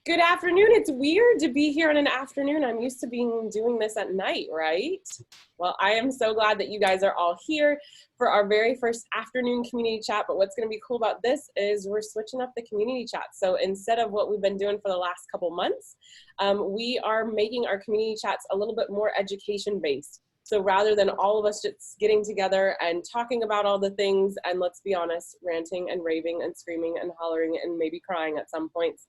Good afternoon. It's weird to be here on an afternoon. I'm used to doing this at night, right? Well, I am so glad that you guys are all here for our very first afternoon community chat. But what's going to be cool about this is we're switching up the community chat. So instead of what we've been doing for the last couple months, we are making our community chats a little bit more education based. So rather than all of us just getting together and talking about all the things, and let's be honest, ranting and raving and screaming and hollering and maybe crying at some points,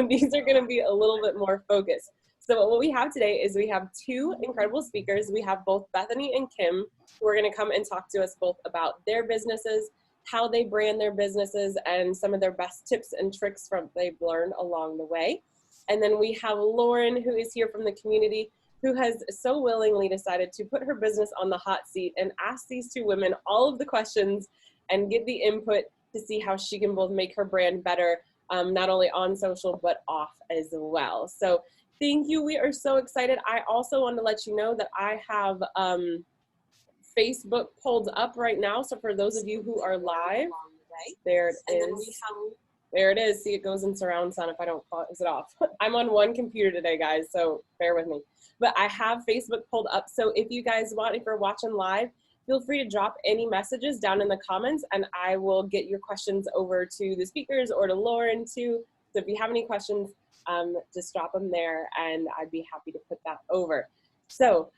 these are going to be a little bit more focused. So what we have today is we have two incredible speakers. We have both Bethany and Kim, who are going to come and talk to us both about their businesses, how they brand their businesses, and some of their best tips and tricks from they've learned along the way. And then we have Lauren, who is here from the community, who has so willingly decided to put her business on the hot seat and ask these two women all of the questions and give the input to see how she can both make her brand better, not only on social, but off as well. So thank you. We are so excited. I also want to let you know that I have Facebook pulled up right now. So for those of you who are live, there it is. There it is. See, it goes in surround sound if I don't close it off. I'm on one computer today, guys, so bear with me. But I have Facebook pulled up. So if you guys want, if you're watching live, feel free to drop any messages down in the comments and I will get your questions over to the speakers or to Lauren too. So if you have any questions, just drop them there and I'd be happy to put that over. So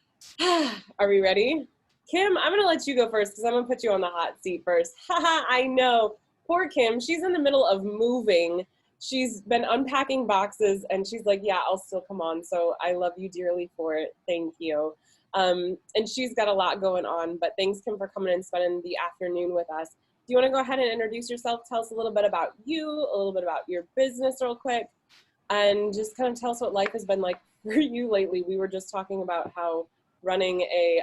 are we ready? Kim, I'm gonna let you go first because I'm gonna put you on the hot seat first. Haha, I know. Poor Kim, she's in the middle of moving. She's been unpacking boxes and she's like, yeah, I'll still come on. So I love you dearly for it. Thank you. And she's got a lot going on, but thanks, Kim, for coming and spending the afternoon with us. Do you want to go ahead and introduce yourself? Tell us a little bit about you, a little bit about your business real quick, and just kind of tell us what life has been like for you lately. We were just talking about how running a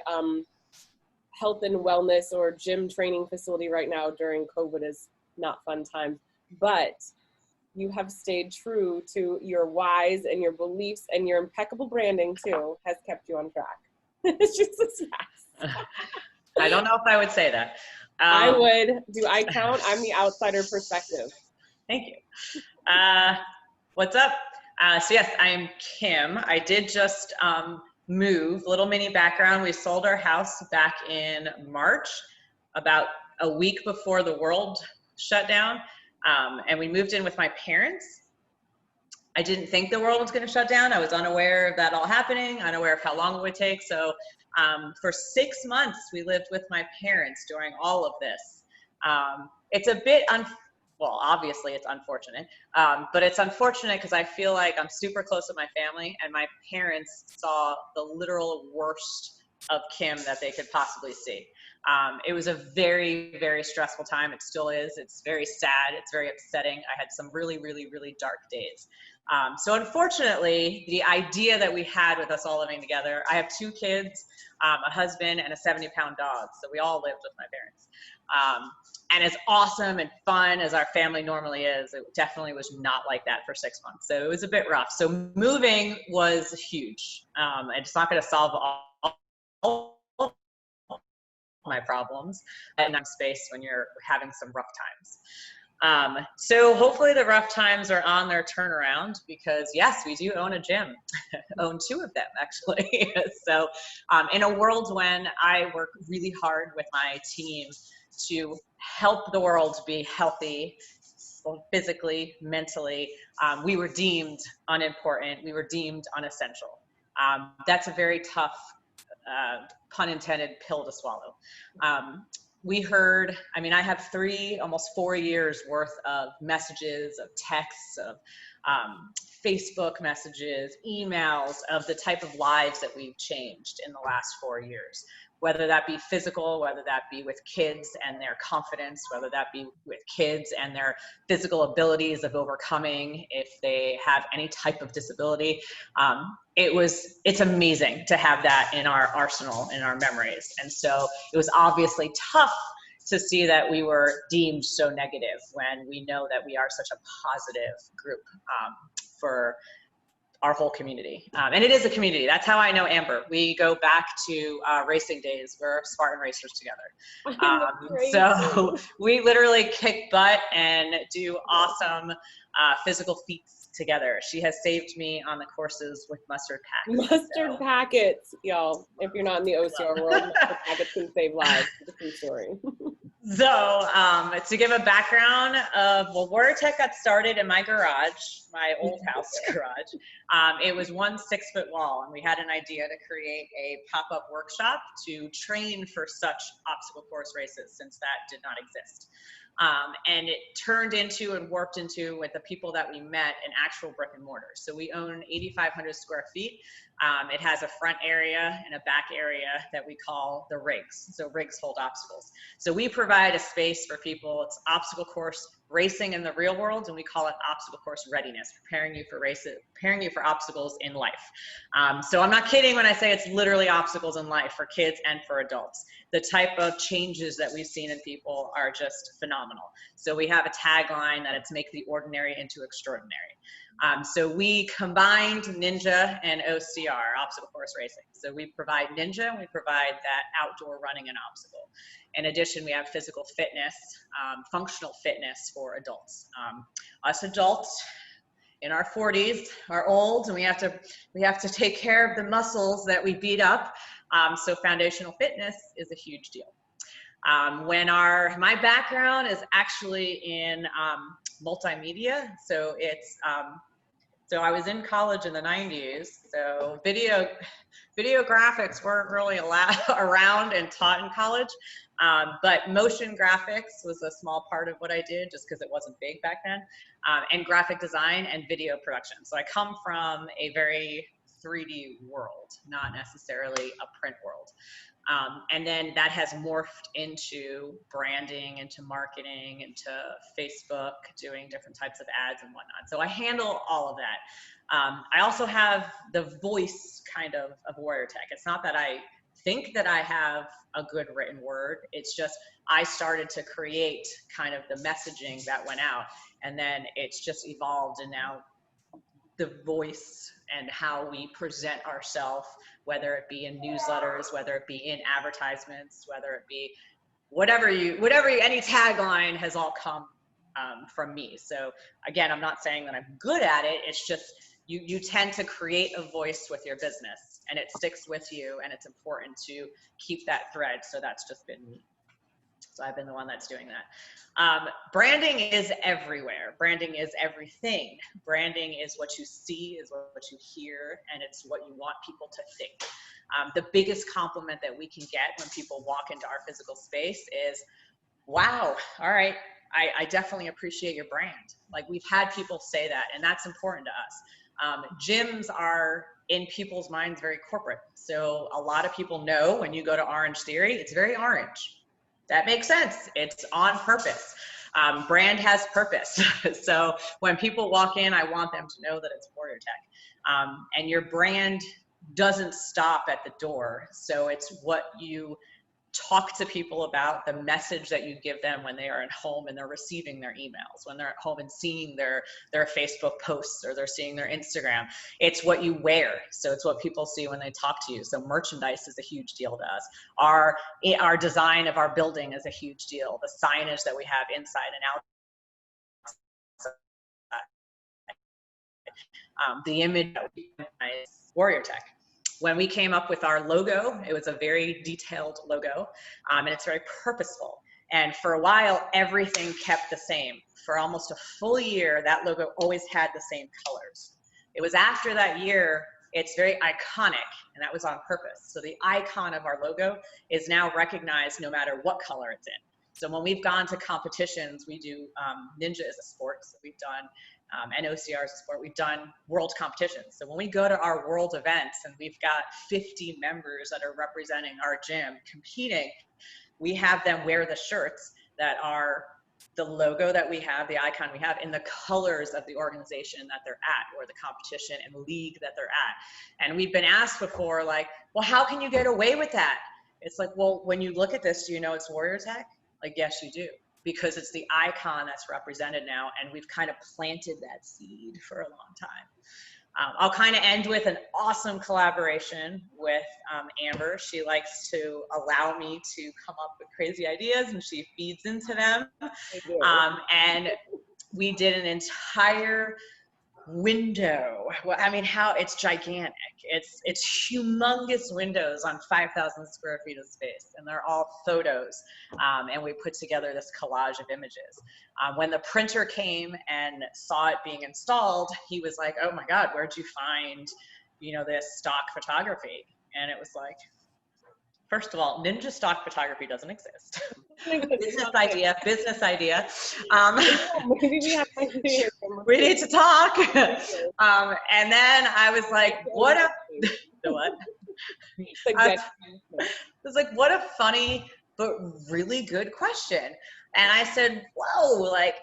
health and wellness or gym training facility right now during COVID is not fun time, but you have stayed true to your whys and your beliefs, and your impeccable branding too has kept you on track. It's just a yes. I don't know if I would say that. I would. Do I count? I'm the outsider perspective. Thank you. What's up? So yes, I'm Kim. I did just move. Little mini background. We sold our house back in March, about a week before the world shut down. And we moved in with my parents. I didn't think the world was going to shut down. I was unaware of that all happening, unaware of how long it would take. So for 6 months, we lived with my parents during all of this. It's a bit, well, obviously it's unfortunate, but it's unfortunate because I feel like I'm super close with my family, and my parents saw the literal worst of Kim that they could possibly see. It was a very, very stressful time. It still is. It's very sad. It's very upsetting. I had some really, really, really dark days. So unfortunately, the idea that we had with us all living together, I have 2 kids, a husband, and a 70-pound dog. So we all lived with my parents. And as awesome and fun as our family normally is, it definitely was not like that for 6 months. So it was a bit rough. So moving was huge. It's not going to solve all my problems in space when you're having some rough times. So hopefully the rough times are on their turnaround, because yes, we do own a gym, own 2 of them actually. So in a world when I work really hard with my team to help the world be healthy, physically, mentally, we were deemed unimportant. We were deemed unessential. That's a very tough, pun intended, pill to swallow. We heard, I mean, I have almost 4 years worth of messages, of texts, of Facebook messages, emails, of the type of lives that we've changed in the last 4 years. Whether that be physical, whether that be with kids and their confidence, whether that be with kids and their physical abilities of overcoming if they have any type of disability. It's amazing to have that in our arsenal, in our memories. And so it was obviously tough to see that we were deemed so negative when we know that we are such a positive group for our whole community. And it is a community. That's how I know Amber. We go back to racing days. We're Spartan racers together. So we literally kick butt and do awesome physical feats together. She has saved me on the courses with mustard packs. Mustard packets, y'all. If you're not in the OCR world, mustard packets can save lives. It's a true story. So to give a background of, well, Warrior Tech got started in my garage, my old house garage. It was one 6-foot wall, and we had an idea to create a pop-up workshop to train for such obstacle course races, since that did not exist. And it turned into and warped into, with the people that we met, an actual brick and mortar. So we own 8,500 square feet. It has a front area and a back area that we call the rigs. So rigs hold obstacles. So we provide a space for people. It's obstacle course racing in the real world, and we call it obstacle course readiness, preparing you for races, preparing you for obstacles in life. So I'm not kidding when I say it's literally obstacles in life for kids and for adults. The type of changes that we've seen in people are just phenomenal. So we have a tagline that it's make the ordinary into extraordinary. So we combined Ninja and OCR, obstacle course racing. So we provide Ninja, and we provide that outdoor running and obstacle. In addition, we have physical fitness, functional fitness for adults. Us adults in our 40s are old, and we have to take care of the muscles that we beat up. So foundational fitness is a huge deal. My background is actually in multimedia, so it's so I was in college in the 90s, so video graphics weren't really around and taught in college, but motion graphics was a small part of what I did, just because it wasn't big back then, and graphic design and video production. So I come from a very 3D world, not necessarily a print world. And then that has morphed into branding, into marketing, into Facebook, doing different types of ads and whatnot. So I handle all of that. I also have the voice kind of Warrior Tech. It's not that I think that I have a good written word. It's just I started to create kind of the messaging that went out, and then it's just evolved, and now the voice and how we present ourselves, whether it be in newsletters, whether it be in advertisements, whether it be any tagline, has all come from me. So again, I'm not saying that I'm good at it. It's just you tend to create a voice with your business, and it sticks with you, and it's important to keep that thread. So that's just been me. So I've been the one that's doing that. Branding is everywhere. Branding is everything. Branding is what you see, is what you hear, and it's what you want people to think. The biggest compliment that we can get when people walk into our physical space is, wow, all right, I definitely appreciate your brand. Like, we've had people say that, and that's important to us. Gyms are, in people's minds, very corporate. So a lot of people know when you go to Orange Theory, it's very orange. That makes sense. It's on purpose. Brand has purpose. So when people walk in, I want them to know that it's Warrior Tech. And your brand doesn't stop at the door. So it's what you talk to people about, the message that you give them when they are at home and they're receiving their emails, when they're at home and seeing their Facebook posts, or they're seeing their Instagram. It's what you wear. So it's what people see when they talk to you. So merchandise is a huge deal to us. Our design of our building is a huge deal. The signage that we have inside and out. The image that we is Warrior Tech. When we came up with our logo, it was a very detailed logo, and it's very purposeful. And for a while, everything kept the same. For almost a full year, that logo always had the same colors. It was after that year, it's very iconic, and that was on purpose. So the icon of our logo is now recognized no matter what color it's in. So when we've gone to competitions, we do Ninja is a sport, so we've done and OCR is a sport. We've done world competitions. So when we go to our world events and we've got 50 members that are representing our gym competing, we have them wear the shirts that are the logo that we have, the icon we have, in the colors of the organization that they're at, or the competition and league that they're at. And we've been asked before, like, well, how can you get away with that? It's like, well, when you look at this, do you know it's Warrior Tech? Like, yes, you do. Because it's the icon that's represented now, and we've kind of planted that seed for a long time. I'll kind of end with an awesome collaboration with Amber. She likes to allow me to come up with crazy ideas, and she feeds into them. And we did an entire window. Well, I mean, how it's gigantic. It's humongous windows on 5,000 square feet of space, and they're all photos. And we put together this collage of images. When the printer came and saw it being installed, he was like, "Oh my God, where'd you find, this stock photography?" And it was like, first of all, ninja stock photography doesn't exist. business idea. Maybe we have ideas. We need to talk. And then I was like, what the what? I was like, what a funny but really good question. And I said, whoa, like,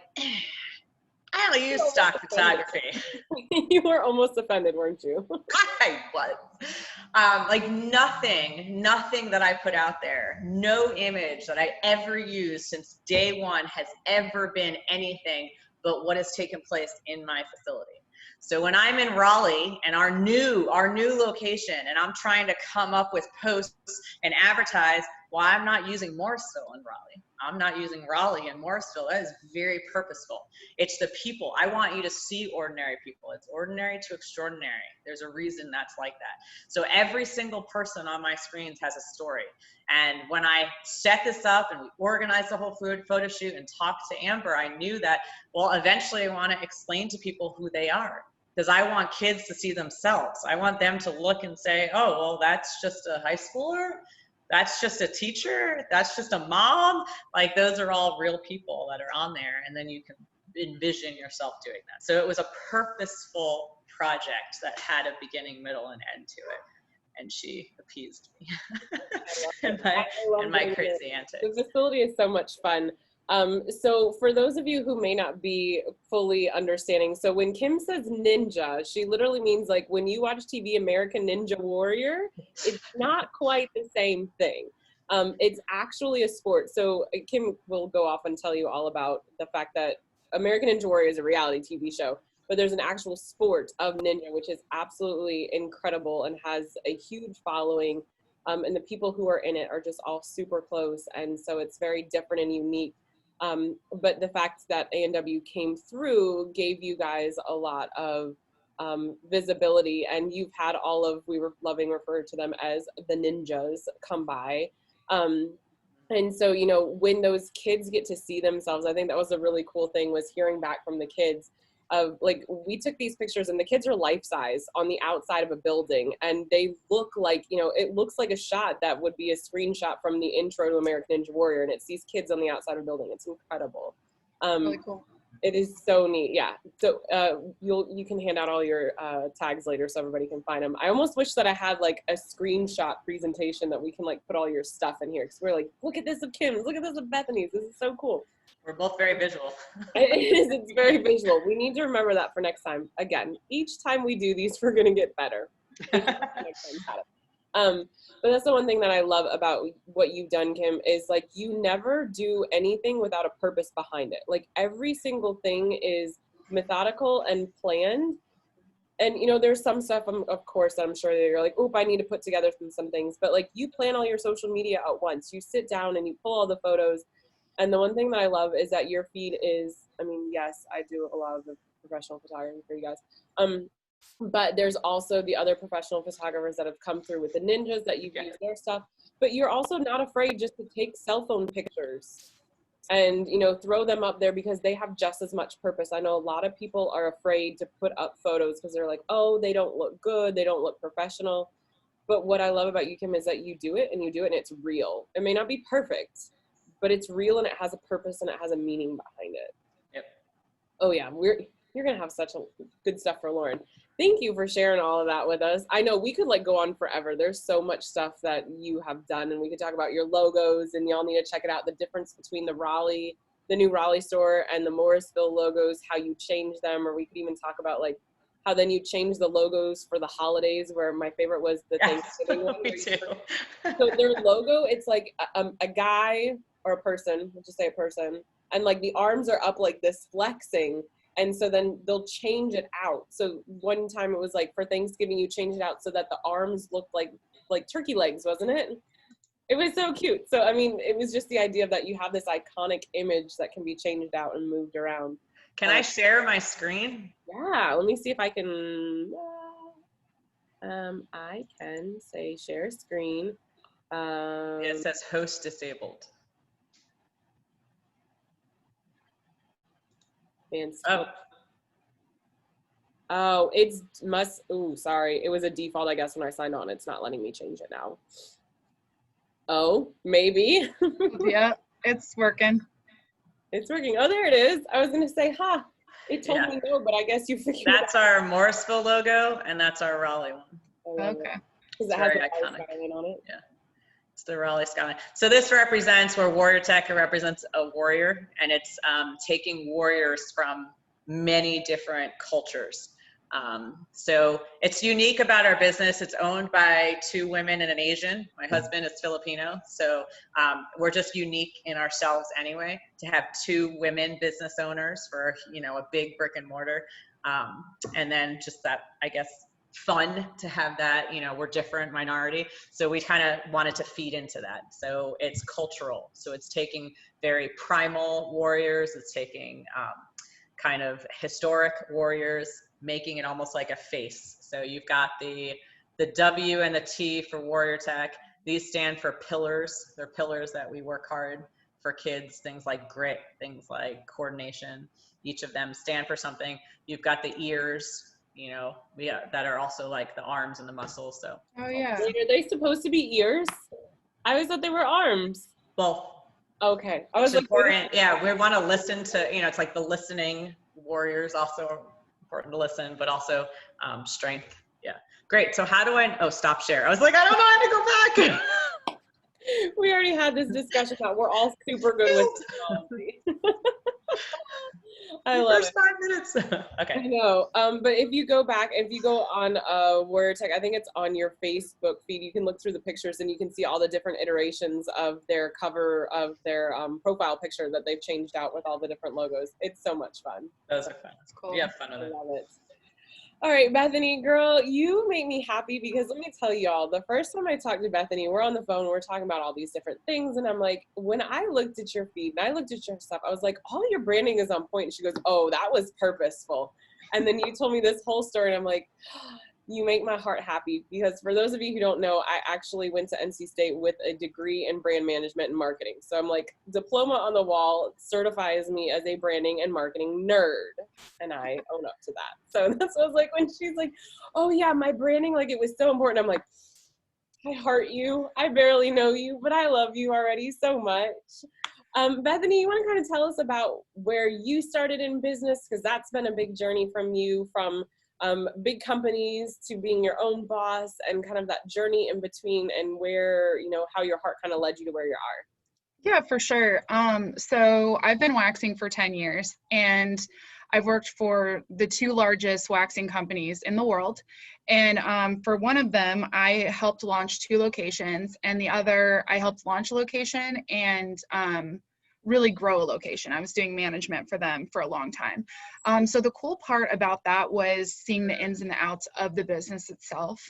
I don't use stock photography. You were almost offended, weren't you? I was. Like nothing that I put out there, no image that I ever used since day one has ever been anything but what has taken place in my facility. So when I'm in Raleigh and our new location, and I'm trying to come up with posts and advertise, well, I'm not using Morrisville in Raleigh. I'm not using Raleigh and Morrisville. That is very purposeful. It's the people. I want you to see ordinary people. It's ordinary to extraordinary. There's a reason that's like that. So every single person on my screens has a story. And when I set this up and we organized the whole photo shoot and talked to Amber, I knew that, well, eventually I want to explain to people who they are. Because I want kids to see themselves. I want them to look and say, oh, well, that's just a high schooler. That's just a teacher. That's just a mom. Like, those are all real people that are on there. And then you can envision yourself doing that. So it was a purposeful project that had a beginning, middle, and end to it. And she appeased me and my crazy antics. The facility is so much fun. So for those of you who may not be fully understanding, so when Kim says ninja, she literally means like when you watch TV American Ninja Warrior, it's not quite the same thing. It's actually a sport. So Kim will go off and tell you all about the fact that American Ninja Warrior is a reality TV show, but there's an actual sport of ninja, which is absolutely incredible and has a huge following. And the people who are in it are just all super close. And so it's very different and unique. But the fact that A&W came through gave you guys a lot of visibility, and you've had all of, we were loving refer to them as the ninjas, come by. And so, when those kids get to see themselves, I think that was a really cool thing, was hearing back from the kids of like, we took these pictures and the kids are life size on the outside of a building, and they look like, it looks like a shot that would be a screenshot from the intro to American Ninja Warrior, and it's these kids on the outside of a building. It's incredible. Really cool. It is so neat. Yeah. So you can hand out all your tags later so everybody can find them. I almost wish that I had like a screenshot presentation that we can like put all your stuff in here, because we're like, look at this of Kim's, look at this of Bethany's. This is so cool. We're both very visual. It is. It's very visual. We need to remember that for next time. Again, each time we do these, we're going to get better. But that's the one thing that I love about what you've done, Kim, is like you never do anything without a purpose behind it. Like every single thing is methodical and planned. And, there's some stuff, of course, I'm sure that you're like, oop, I need to put together some things. But like you plan all your social media at once. You sit down and you pull all the photos. And the one thing that I love is that your feed is, yes, I do a lot of the professional photography for you guys. But there's also the other professional photographers that have come through with the ninjas that you've used their stuff. But you're also not afraid just to take cell phone pictures and, throw them up there, because they have just as much purpose. I know a lot of people are afraid to put up photos because they're like, oh, they don't look good, they don't look professional. But what I love about you, Kim, is that you do it and it's real. It may not be perfect, but it's real and it has a purpose and it has a meaning behind it. Yep. Oh yeah, you're gonna have such a good stuff for Lauren. Thank you for sharing all of that with us. I know we could like go on forever. There's so much stuff that you have done, and we could talk about your logos, and y'all need to check it out. The difference between the new Raleigh store and the Morrisville logos, how you change them, or we could even talk about like how then you change the logos for the holidays, where my favorite was the Thanksgiving one. Me too. So their logo, it's like a guy or a person, let's just say a person, and like the arms are up like this flexing, and so then they'll change it out. So one time it was like for Thanksgiving, you changed it out so that the arms looked like turkey legs, wasn't it? It was so cute. So it was just the idea that you have this iconic image that can be changed out and moved around. Can I share my screen? Yeah, let me see if I can. I can say share screen. It says host disabled. Oh, sorry. It was a default, I guess, when I signed on. It's not letting me change it now. Oh, maybe. Yeah, it's working. It's working. Oh, there it is. I was going to say, it told me no, but I guess you figured That's our Morrisville logo, and that's our Raleigh one. Okay. Because it has the iconic skyline on it. Yeah. It's the Raleigh skyline. So this represents where Warrior Tech represents a warrior, and it's taking warriors from many different cultures. So it's unique about our business. It's owned by 2 women and an Asian. My husband is Filipino. So we're just unique in ourselves anyway, to have 2 women business owners for, a big brick and mortar. And then just that, I guess, fun to have that, we're different minority. So we kind of wanted to feed into that. So it's cultural. So it's taking very primal warriors. It's taking kind of historic warriors, making it almost like a face. So you've got the W and the T for Warrior Tech. These stand for pillars. They're pillars that we work hard for kids, things like grit, things like coordination. Each of them stand for something. You've got the ears, that are also like the arms and the muscles. So. Oh yeah. Wait, are they supposed to be ears? I always thought they were arms. Both. Okay. I was important. Yeah, we want to listen to, it's like the listening warriors, also important to listen, but also strength. Yeah. Great. So how do stop share. I was like, I don't know how to go back. We already had this discussion about we're all super good with technology. I love it. 5 minutes. Okay. I know. But if you go on Warrior Tech, I think it's on your Facebook feed. You can look through the pictures and you can see all the different iterations of their cover of their profile picture that they've changed out with all the different logos. It's so much fun. Those are fun. That's cool. Yeah, fun with I it. love it. All right, Bethany, girl, you make me happy because let me tell y'all, the first time I talked to Bethany, we're on the phone, we're talking about all these different things. And I'm like, when I looked at your feed and I looked at your stuff, I was like, all your branding is on point. And she goes, oh, that was purposeful. And then you told me this whole story and I'm like, you make my heart happy because for those of you who don't know, I actually went to NC State with a degree in brand management and marketing. So I'm like, diploma on the wall certifies me as a branding and marketing nerd. And I own up to that. So that's what I was like when she's like, oh yeah, my branding, like it was so important. I'm like, I heart you. I barely know you, but I love you already so much. Bethany, you want to kind of tell us about where you started in business? Because that's been a big journey from you, from big companies to being your own boss and kind of that journey in between and where, how your heart kind of led you to where you are. Yeah, for sure. So I've been waxing for 10 years and I've worked for the 2 largest waxing companies in the world. And for one of them, I helped launch 2 locations and the other, I helped launch a location and really grow a location. I was doing management for them for a long time. So the cool part about that was seeing the ins and the outs of the business itself,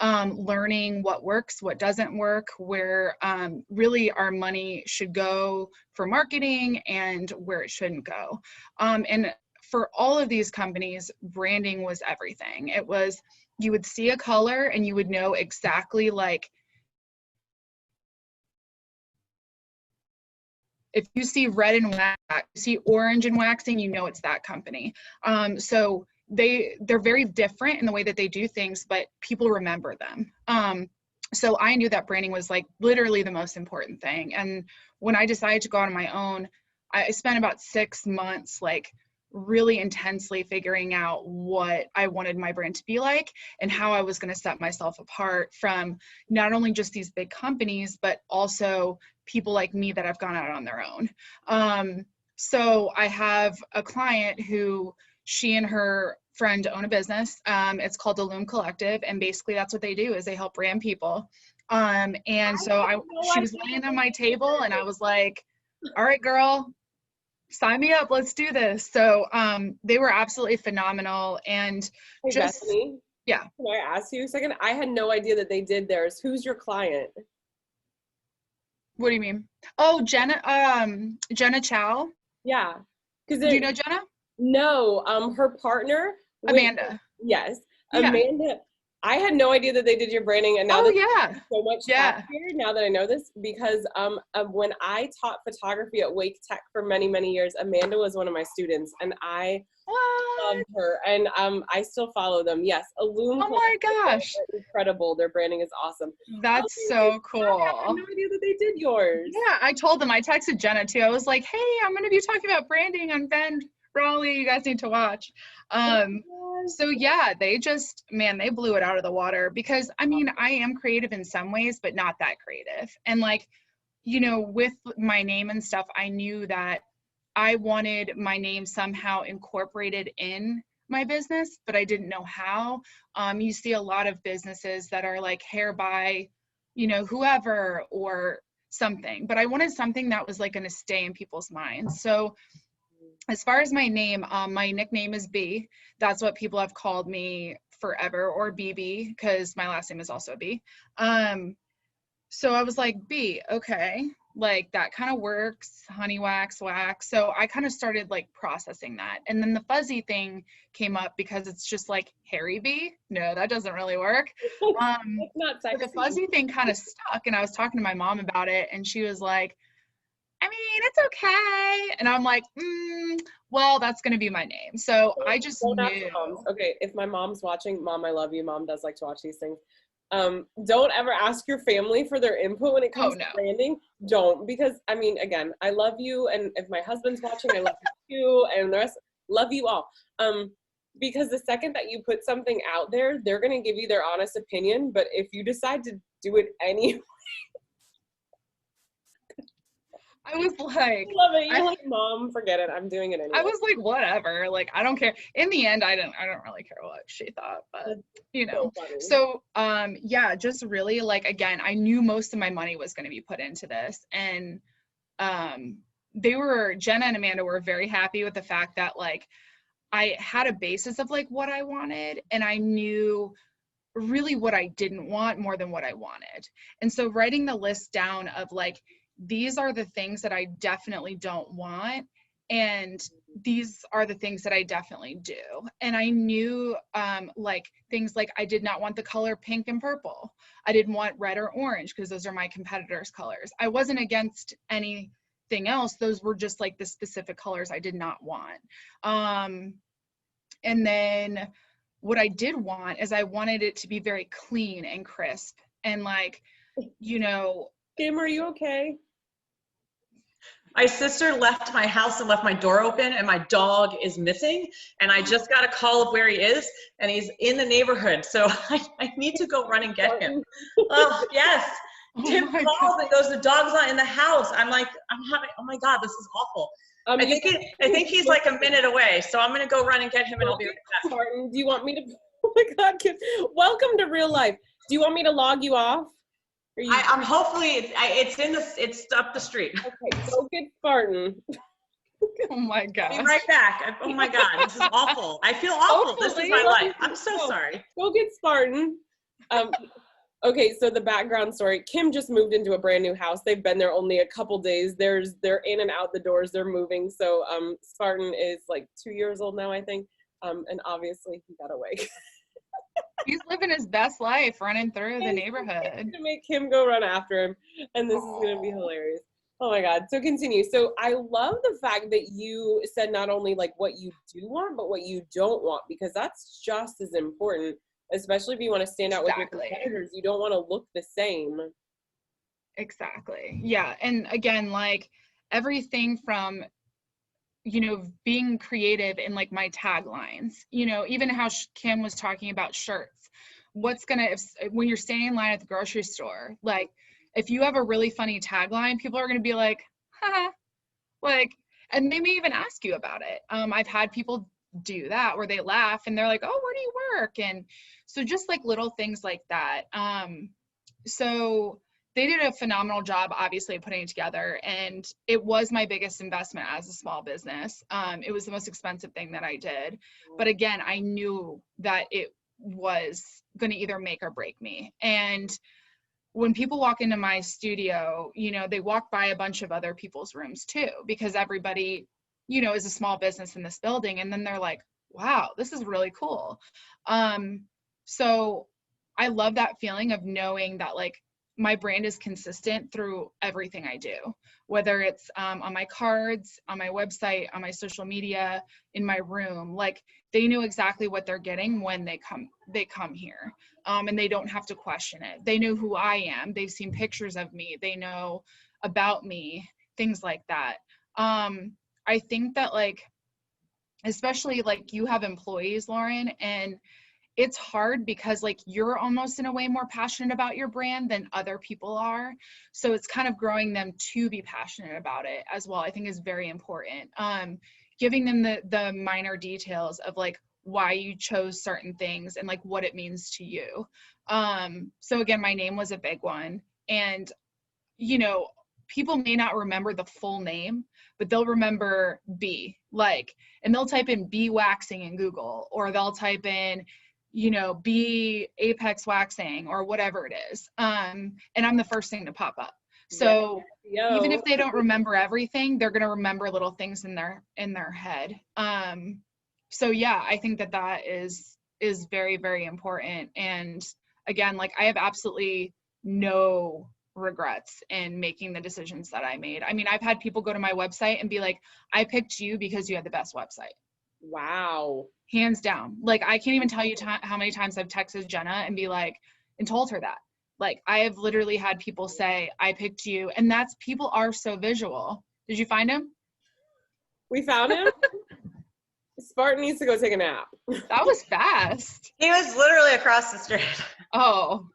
learning what works, what doesn't work, where really our money should go for marketing and where it shouldn't go. And for all of these companies, branding was everything. It was, you would see a color and you would know exactly like, if you see red in wax, you see orange in waxing, you know it's that company. So they're very different in the way that they do things, but people remember them. So I knew that branding was like literally the most important thing. And when I decided to go out on my own, I spent about 6 months like really intensely figuring out what I wanted my brand to be like and how I was going to set myself apart from not only just these big companies, but also people like me that have gone out on their own. So I have a client who she and her friend own a business. It's called the Loom Collective. And basically that's what they do is they help brand people. And so she was laying on my table and I was like, all right, girl, sign me up, let's do this. So they were absolutely phenomenal. And hey, just, Bethany, yeah. Can I ask you a second? I had no idea that they did theirs. Who's your client? What do you mean? Oh, Jenna Chow. Yeah. Do you know Jenna? No, her partner. Amanda. Yes, Yeah. Amanda. I had no idea that they did your branding, and now Oh, that yeah. so much Yeah. happier now that I know this, because when I taught photography at Wake Tech for many years, Amanda was one of my students, and I love her, and I still follow them. Yes, Illume. Oh my gosh, they're incredible. Their branding is awesome. that's so cool. I had no idea that they did yours. Yeah, I told them. I texted Jenna too. I was like, hey, I'm going to be talking about branding on Bend Raleigh. You guys need to watch. So yeah, they just, man, they blew it out of the water, because I mean, I am creative in some ways, but not that creative. And like, you know, with my name and stuff, I knew that I wanted my name somehow incorporated in my business, but I didn't know how. You see a lot of businesses that are like hair by, you know, whoever or something, but I wanted something that was like going to stay in people's minds. So as far as my name, my nickname is B. That's what people have called me forever, or BB, because my last name is also B. So I was like, B, okay, like that kind of works, honey wax. So I kind of started like processing that. And then the fuzzy thing came up because it's just like Harry B. No, that doesn't really work. It's not sexy. The fuzzy thing kind of stuck, and I was talking to my mom about it, and she was like, I mean, it's okay. And I'm like, well, that's going to be my name. So I just knew. Okay, if my mom's watching, Mom, I love you. Mom does like to watch these things. Don't ever ask your family for their input when it comes to branding. Don't, because I mean, again, I love you, and if my husband's watching, I love you too, and the rest, love you all. Because the second that you put something out there, they're going to give you their honest opinion, but if you decide to do it anyway, I was like, love it. You're like, Mom, forget it. I'm doing it anyway. I was like, whatever. Like, I don't care. In the end, I don't really care what she thought, but you know. So yeah, just really like, again, I knew most of my money was going to be put into this, and Jenna and Amanda were very happy with the fact that like I had a basis of like what I wanted, and I knew really what I didn't want more than what I wanted. And so writing the list down of like, these are the things that I definitely don't want, and these are the things that I definitely do. And I knew like things like I did not want the color pink and purple. I didn't want red or orange, because those are my competitors' colors. I wasn't against anything else. Those were just like the specific colors I did not want. And then what I did want is I wanted it to be very clean and crisp, and like, you know. Kim, are you okay? My sister left my house and left my door open, and my dog is missing, and I just got a call of where he is, and he's in the neighborhood, so I need to go run and get him. Oh, yes. Tim calls and goes, the dog's not in the house. I'm like, oh my God, this is awful. I think he's like a minute away, so I'm going to go run and get him, and I'll be right back. Martin, do you want me to, oh my God, Kim, welcome to real life. Do you want me to log you off? I'm hopefully, it's up the street. Okay, go get Spartan. Oh my God. Be right back. Oh my God, this is awful. I feel awful. This is my life. I'm so sorry. Go get Spartan. Okay, so the background story. Kim just moved into a brand new house. They've been there only a couple days. They're in and out the doors. They're moving. So Spartan is like 2 years old now, I think. And obviously he got away. He's living his best life, running through the neighborhood. To make him go run after him, and this is going to be hilarious. Oh my God. So continue. So I love the fact that you said not only like what you do want, but what you don't want, because that's just as important, especially if you want to stand out with your competitors. You don't want to look the same. Exactly. Yeah. And again, like everything from, you know, being creative in like my taglines, you know, even how Kim was talking about shirts. What's gonna, when you're standing in line at the grocery store, like if you have a really funny tagline, people are gonna be like, haha, like, and they may even ask you about it. I've had people do that where they laugh and they're like, oh, where do you work? And so just like little things like that. So they did a phenomenal job, obviously, putting it together, and it was my biggest investment as a small business. It was the most expensive thing that I did, but again, I knew that it was going to either make or break me. And when people walk into my studio, you know, they walk by a bunch of other people's rooms too, because everybody you know, is a small business in this building. And then they're like, wow, this is really cool. So I love that feeling of knowing that like my brand is consistent through everything I do, whether it's on my cards, on my website, on my social media, in my room. Like they know exactly what they're getting when they come here, and they don't have to question it. They know who I am. They've seen pictures of me. They know about me, things like that. I think that like, especially like you have employees, Lauren, and it's hard because like you're almost in a way more passionate about your brand than other people are. So it's kind of growing them to be passionate about it as well, I think is very important. Giving them the minor details of like why you chose certain things and like what it means to you. So again, my name was a big one. And, you know, people may not remember the full name, but they'll remember B, like, and they'll type in B waxing in Google, or they'll type in, you know, B Apex waxing or whatever it is. And I'm the first thing to pop up. So even if they don't remember everything, they're going to remember little things in their head. So yeah, I think that is very, very important. And again, like I have absolutely no regrets in making the decisions that I made. I mean, I've had people go to my website and be like, I picked you because you had the best website. Wow. Hands down. Like, I can't even tell you how many times I've texted Jenna and be like, and told her that. Like, I have literally had people say, I picked you. And people are so visual. Did you find him? We found him? Spartan needs to go take a nap. That was fast. He was literally across the street. Oh.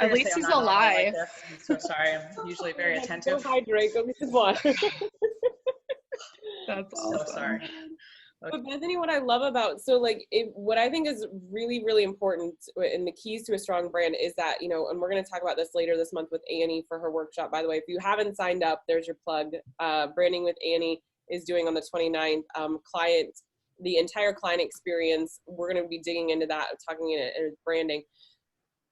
At least he's alive. Like I'm so sorry. I'm usually very attentive. Go hydrate, go get some water. That's awesome. So sorry. But Bethany, what I love about, so like, what I think is really, really important in the keys to a strong brand is that, you know, and we're going to talk about this later this month with Annie for her workshop, by the way. If you haven't signed up, there's your plug. Branding with Annie is doing on the 29th. The entire client experience, we're going to be digging into that, talking in branding.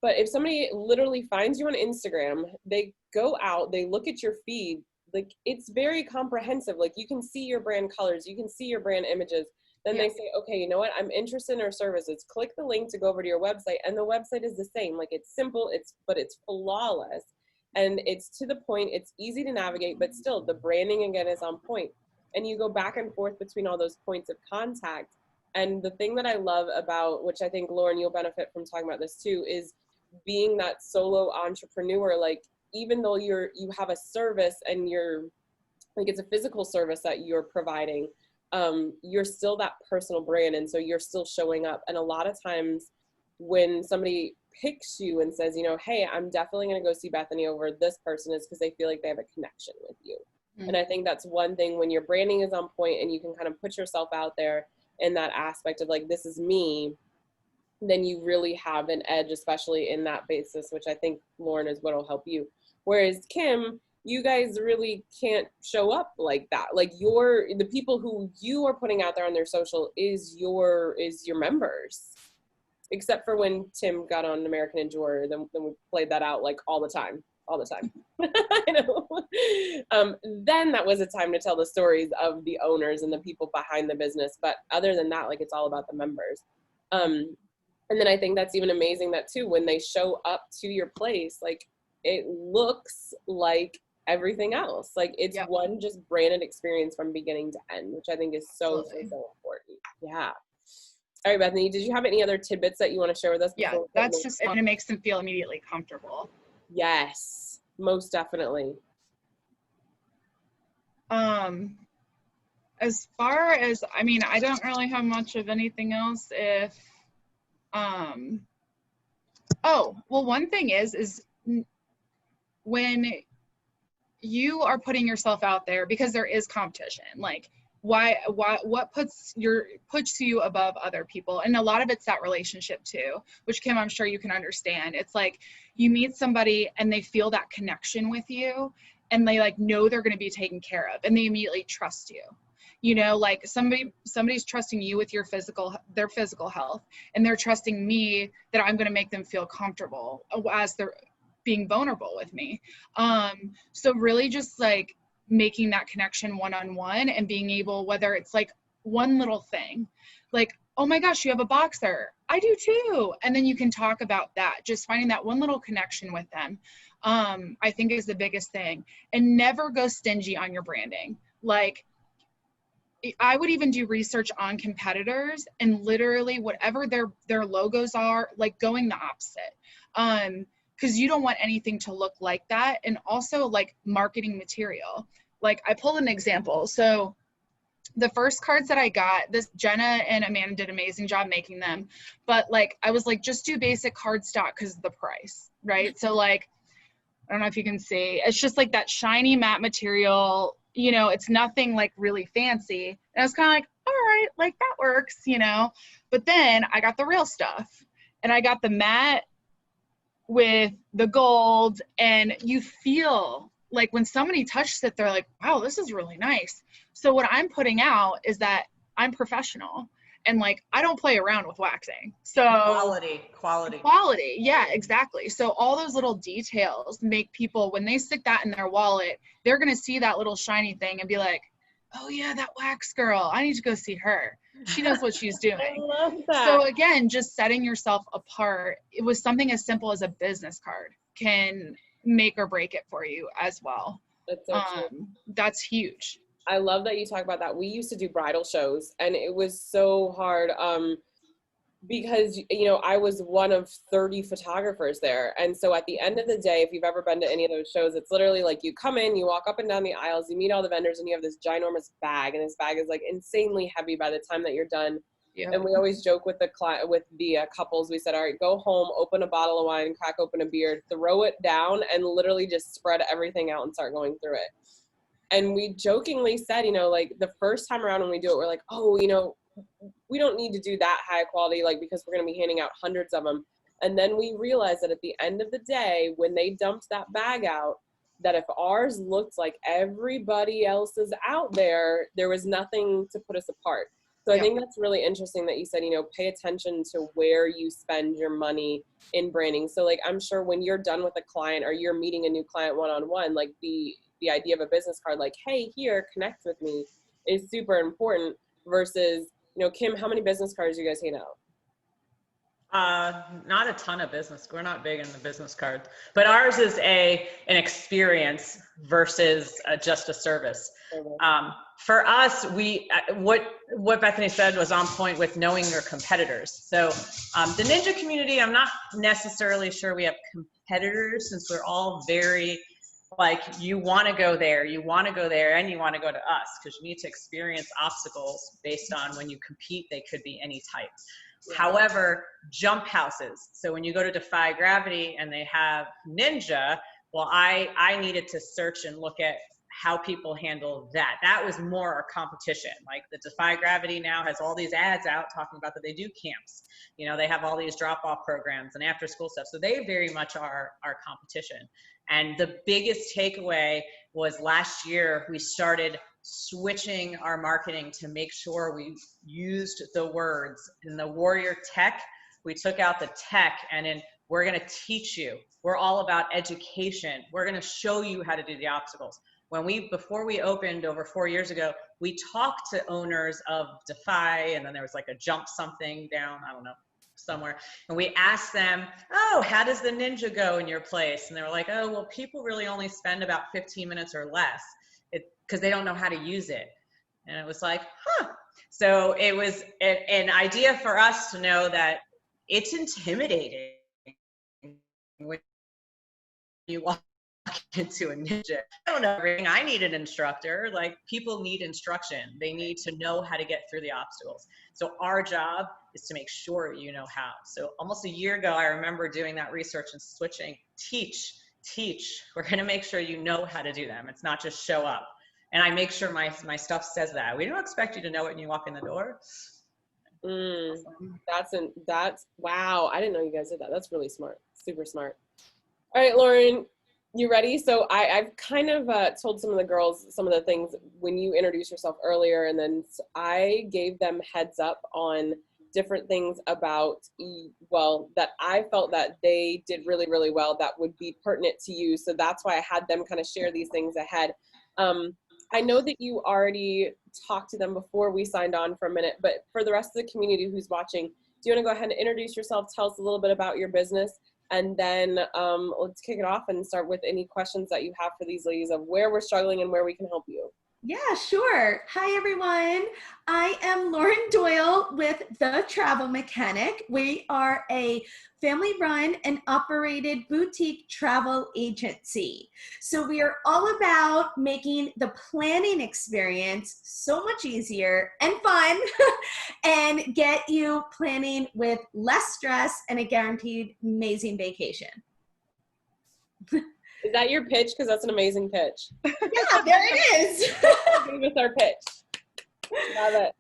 But if somebody literally finds you on Instagram, they go out, they look at your feed, like it's very comprehensive. Like you can see your brand colors, you can see your brand images. Then they say, okay, you know what? I'm interested in our services. Click the link to go over to your website. And the website is the same. Like it's simple, but it's flawless. And it's to the point, it's easy to navigate, but still the branding again is on point. And you go back and forth between all those points of contact. And the thing that I love about, which I think Lauren, you'll benefit from talking about this too, is being that solo entrepreneur. Like even though you have a service and you're like, it's a physical service that you're providing, you're still that personal brand. And so you're still showing up. And a lot of times when somebody picks you and says, you know, hey, I'm definitely going to go see Bethany over this person, is because they feel like they have a connection with you. Mm-hmm. And I think that's one thing when your branding is on point and you can kind of put yourself out there in that aspect of like, this is me, then you really have an edge, especially in that basis, which I think, Lauren, is what will help you. Whereas Kim, you guys really can't show up like that. Like the people who you are putting out there on their social is your members. Except for when Tim got on American Endurer, then we played that out like all the time. I know. Then that was a time to tell the stories of the owners and the people behind the business. But other than that, like it's all about the members. And then I think that's even amazing that too, when they show up to your place, like it looks like everything else. Like it's one just branded experience from beginning to end, which I think is so important. Yeah. All right, Bethany, did you have any other tidbits that you want to share with us? Yeah, that's just, and it makes them feel immediately comfortable. Yes, most definitely. As far as, I mean, I don't really have much of anything else. One thing is when you are putting yourself out there, because there is competition, like what puts you above other people? And a lot of it's that relationship too, which Kim, I'm sure you can understand. It's like you meet somebody and they feel that connection with you and they like know they're going to be taken care of and they immediately trust you. You know, like somebody's trusting you with their physical health, and they're trusting me that I'm going to make them feel comfortable as they're being vulnerable with me. So really just like making that connection one-on-one and being able, whether it's like one little thing, like, oh my gosh, you have a boxer. I do too. And then you can talk about that, just finding that one little connection with them, I think is the biggest thing. And never go stingy on your branding. Like, I would even do research on competitors and literally whatever their logos are, like going the opposite. Because you don't want anything to look like that. And also like marketing material. Like I pulled an example. So the first cards that I got, this Jenna and Amanda did an amazing job making them. But like, I was like, just do basic cardstock because of the price, right? So like, I don't know if you can see, it's just like that shiny matte material, you know, it's nothing like really fancy. And I was kind of like, all right, like that works, you know? But then I got the real stuff and I got the matte with the gold, and you feel like when somebody touches it, they're like, wow, this is really nice. So what I'm putting out is that I'm professional and like, I don't play around with waxing. So quality. Yeah, exactly. So all those little details make people, when they stick that in their wallet, they're going to see that little shiny thing and be like, oh yeah, that wax girl, I need to go see her. She knows what she's doing. I love that. So again, just setting yourself apart. It was something as simple as a business card can make or break it for you as well. That's so true. That's huge. I love that you talk about that. We used to do bridal shows and it was so hard because, you know, I was one of 30 photographers there. And so at the end of the day, if you've ever been to any of those shows, it's literally like you come in, you walk up and down the aisles, you meet all the vendors, and you have this ginormous bag. And this bag is like insanely heavy by the time that you're done. Yeah. And we always joke with the couples. We said, all right, go home, open a bottle of wine, crack open a beer, throw it down, and literally just spread everything out and start going through it. And we jokingly said, you know, like the first time around when we do it, we're like, oh, you know, we don't need to do that high quality, like, because we're going to be handing out hundreds of them. And then we realized that at the end of the day, when they dumped that bag out, that if ours looked like everybody else's out there, there was nothing to put us apart. So I think that's really interesting that you said, you know, pay attention to where you spend your money in branding. So like, I'm sure when you're done with a client or you're meeting a new client one-on-one, like the idea of a business card, like, hey, here, connect with me, is super important versus, you know, Kim, how many business cards do you guys hand out? Not a ton of business. We're not big in the business cards, but ours is an experience versus just a service. For us, what Bethany said was on point with knowing your competitors. So the ninja community, I'm not necessarily sure we have competitors, since we're all very, like, you want to go there, and you want to go to us, because you need to experience obstacles based on when you compete. They could be any type. Yeah. However, jump houses. So when you go to Defy Gravity and they have ninja, well, I needed to search and look at how people handle that. That was more our competition. Like the Defy Gravity now has all these ads out talking about that they do camps. You know, they have all these drop-off programs and after school stuff. So they very much are our competition. And the biggest takeaway was last year we started switching our marketing to make sure we used the words in the warrior tech. We took out the tech and in we're going to teach you. We're all about education. We're going to show you how to do the obstacles. Before we opened over 4 years ago, we talked to owners of Defy, and then there was like a jump something down, I don't know, somewhere. And we asked them, oh, how does the ninja go in your place? And they were like, oh, well, people really only spend about 15 minutes or less because they don't know how to use it. And it was like, huh. So it was an idea for us to know that it's intimidating when you walk into a ninja. I don't know everything. I need an instructor. Like, people need instruction. They need to know how to get through the obstacles. So our job is to make sure you know how. So almost a year ago, I remember doing that research and switching. Teach. We're going to make sure you know how to do them. It's not just show up. And I make sure my stuff says that. We don't expect you to know it when you walk in the door. That's wow. I didn't know you guys did that. That's really smart. Super smart. All right, Lauren, you ready? So I've kind of told some of the girls some of the things when you introduced yourself earlier, and then I gave them heads up on different things about, well, that I felt that they did really, really well that would be pertinent to you. So that's why I had them kind of share these things ahead. I know that you already talked to them before we signed on for a minute, but for the rest of the community who's watching, do you want to go ahead and introduce yourself, tell us a little bit about your business, and then let's kick it off and start with any questions that you have for these ladies of where we're struggling and where we can help you. Yeah, sure. Hi, everyone. I am Lauren Doyle with The Travel Mechanic. We are a family-run and operated boutique travel agency. So we are all about making the planning experience so much easier and fun and get you planning with less stress and a guaranteed amazing vacation. Is that your pitch? Because that's an amazing pitch. Yeah, there it is. Give us our pitch. Love it.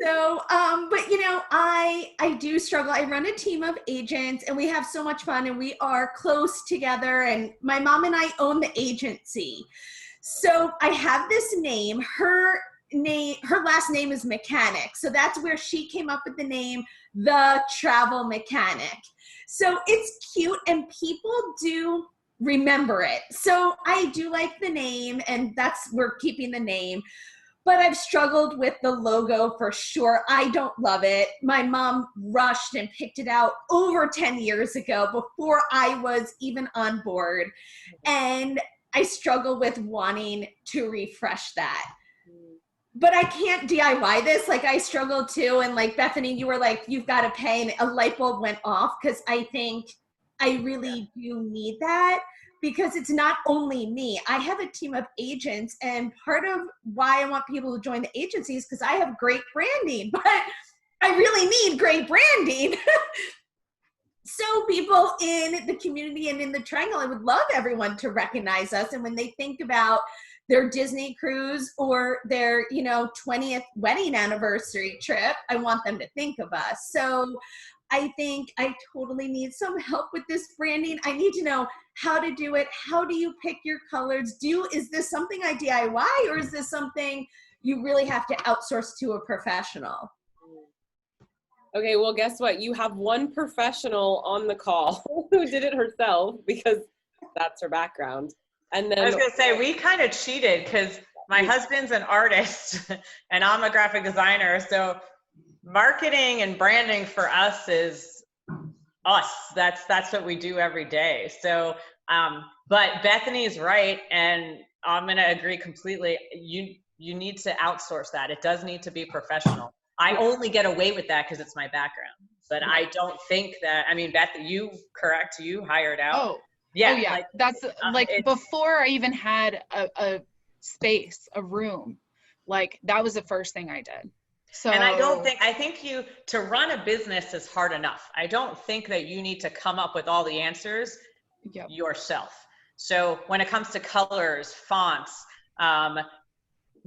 So, but you know, I do struggle. I run a team of agents and we have so much fun and we are close together, and my mom and I own the agency. So I have this name, her last name is Mechanic. So that's where she came up with the name, The Travel Mechanic. So it's cute and people do remember it. So I do like the name, and we're keeping the name, but I've struggled with the logo for sure. I don't love it. My mom rushed and picked it out over 10 years ago before I was even on board. And I struggle with wanting to refresh that. But I can't DIY this. Like, I struggle too. And like, Bethany, you were like, you've got to pay, and a light bulb went off, because I think I really do need that, because it's not only me. I have a team of agents, and part of why I want people to join the agency is because I have great branding, but I really need great branding. So people in the community and in the Triangle, I would love everyone to recognize us. And when they think about their Disney cruise or their, 20th wedding anniversary trip, I want them to think of us. So I think I totally need some help with this branding. I need to know how to do it. How do you pick your colors? Is this something I DIY, or is this something you really have to outsource to a professional? Okay, well, guess what? You have one professional on the call who did it herself, because that's her background. And then I was going to say, we kind of cheated because my husband's an artist and I'm a graphic designer. So marketing and branding for us is us. That's what we do every day. So, but Bethany is right, and I'm going to agree completely. You need to outsource that. It does need to be professional. I only get away with that because it's my background, but I don't think that, I mean, Beth, you hired out. Oh yeah. Like, that's like before I even had a space, a room, like that was the first thing I did. So, and I think to run a business is hard enough. I don't think that you need to come up with all the answers yourself. So when it comes to colors, fonts,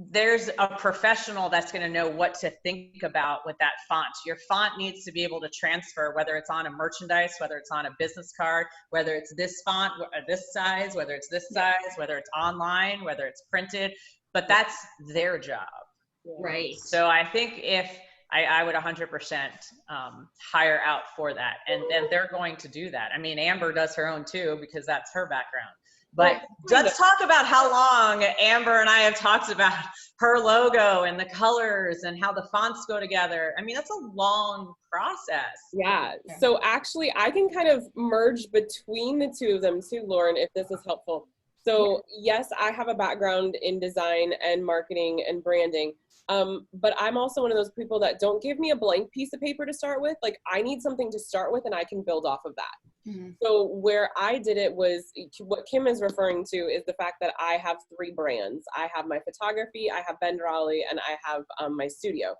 there's a professional that's going to know what to think about with that font. Your font needs to be able to transfer, whether it's on a merchandise, whether it's on a business card, whether it's this font, this size, whether it's this size, whether it's online, whether it's printed, but that's their job. Right. So I think I would 100% hire out for that. And they're going to do that. I mean, Amber does her own too, because that's her background. But let's talk about how long Amber and I have talked about her logo and the colors and how the fonts go together. I mean, that's a long process. Yeah. So actually, I can kind of merge between the two of them too, Lauren, if this is helpful. So yes, I have a background in design and marketing and branding. But I'm also one of those people that don't give me a blank piece of paper to start with. Like, I need something to start with and I can build off of that. Mm-hmm. So where I did it was, what Kim is referring to is the fact that I have 3 brands. I have my photography, I have Ben Raleigh, and I have my studio.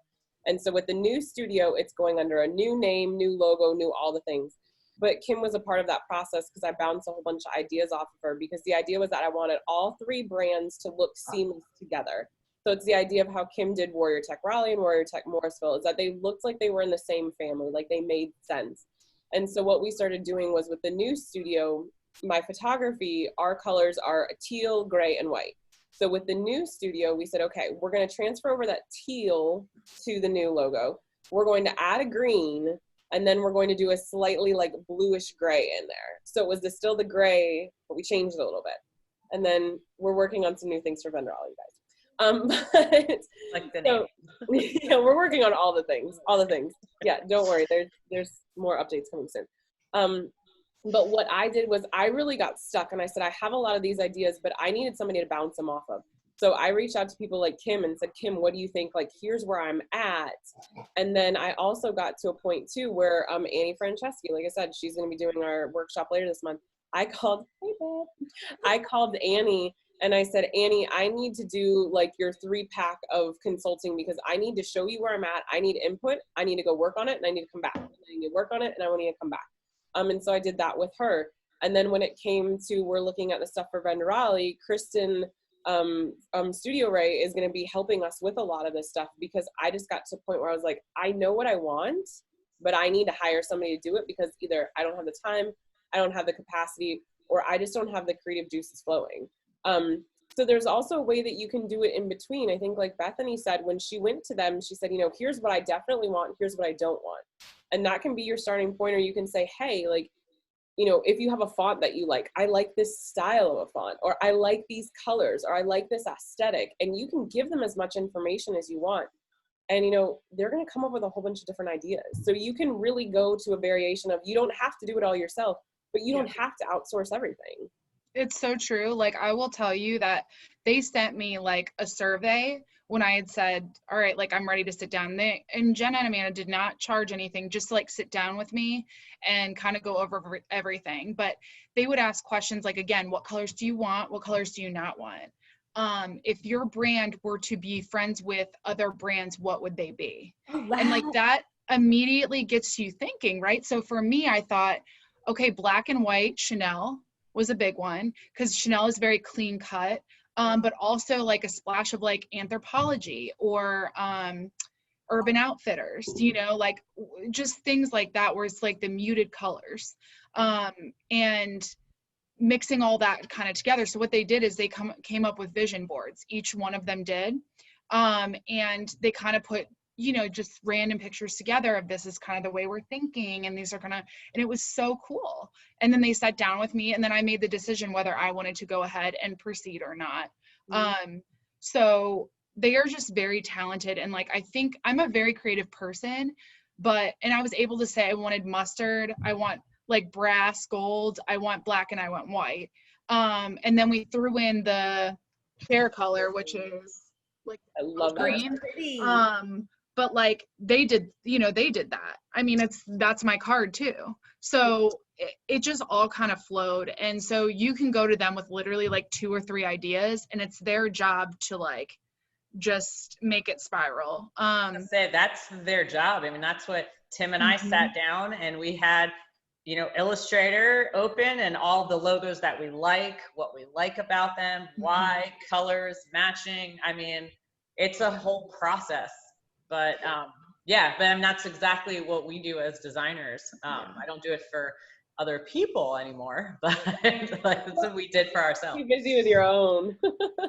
And so with the new studio, it's going under a new name, new logo, new all the things. But Kim was a part of that process because I bounced a whole bunch of ideas off of her, because the idea was that I wanted all 3 brands to look seamless together. So it's the idea of how Kim did Warrior Tech Raleigh and Warrior Tech Morrisville, is that they looked like they were in the same family, like they made sense. And so what we started doing was, with the new studio, my photography, our colors are teal, gray, and white. So with the new studio, we said, okay, we're going to transfer over that teal to the new logo. We're going to add a green, and then we're going to do a slightly like bluish gray in there. So it was still the gray, but we changed it a little bit. And then we're working on some new things for Ben Raleigh, you guys. But Like the name. yeah, we're working on all the things. Yeah, don't worry. There's more updates coming soon. But what I did was I really got stuck, and I said, I have a lot of these ideas, but I needed somebody to bounce them off of. So I reached out to people like Kim and said, Kim, what do you think? Like, here's where I'm at. And then I also got to a point too where Annie Franceschi, like I said, she's going to be doing our workshop later this month. I called Annie and I said, Annie, I need to do like your 3-pack of consulting because I need to show you where I'm at. I need input. I need to go work on it, and I need to come back. I need to work on it, and I need to come back. And so I did that with her. And then when it came to, we're looking at the stuff for Vendorali, Kristen Studio Ray is going to be helping us with a lot of this stuff, because I just got to a point where I was like, I know what I want, but I need to hire somebody to do it, because either I don't have the time, I don't have the capacity, or I just don't have the creative juices flowing. So there's also a way that you can do it in between. I think like Bethany said, when she went to them, she said, you know, here's what I definitely want, here's what I don't want. And that can be your starting point, or you can say, hey, like, you know, if you have a font that you like, I like this style of a font, or I like these colors, or I like this aesthetic, and you can give them as much information as you want. And, you know, they're going to come up with a whole bunch of different ideas. So you can really go to a variation of, you don't have to do it all yourself, but you don't have to outsource everything. It's so true. Like, I will tell you that they sent me like a survey when I had said, all right, like I'm ready to sit down. And Jenna and Amanda did not charge anything, just to like sit down with me and kind of go over everything. But they would ask questions like, again, what colors do you want? What colors do you not want? If your brand were to be friends with other brands, what would they be? Oh, wow. And like that immediately gets you thinking, right? So for me, I thought, okay, black and white Chanel was a big one, because Chanel is very clean cut, but also like a splash of like Anthropologie or Urban Outfitters, you know, like just things like that, where it's like the muted colors, and mixing all that kind of together. So what they did is they came up with vision boards. Each one of them did, and they kind of put, you know, just random pictures together of, this is kind of the way we're thinking, and these are gonna, and it was so cool. And then they sat down with me, and then I made the decision whether I wanted to go ahead and proceed or not. So they are just very talented. And like, I think I'm a very creative person, and I was able to say I wanted mustard, I want like brass, gold, I want black, and I want white. And then we threw in the hair color, which is like, I love green. that. But like they did that. I mean, that's my card too. So it just all kind of flowed. And so you can go to them with literally like 2 or 3 ideas, and it's their job to like just make it spiral. Say that's their job. I mean, that's what Tim and I sat down, and we had, you know, Illustrator open, and all the logos that we like, what we like about them, why, colors, matching. I mean, it's a whole process. But yeah, but that's exactly what we do as designers. I don't do it for other people anymore, but like, that's what we did for ourselves. You're busy with your own.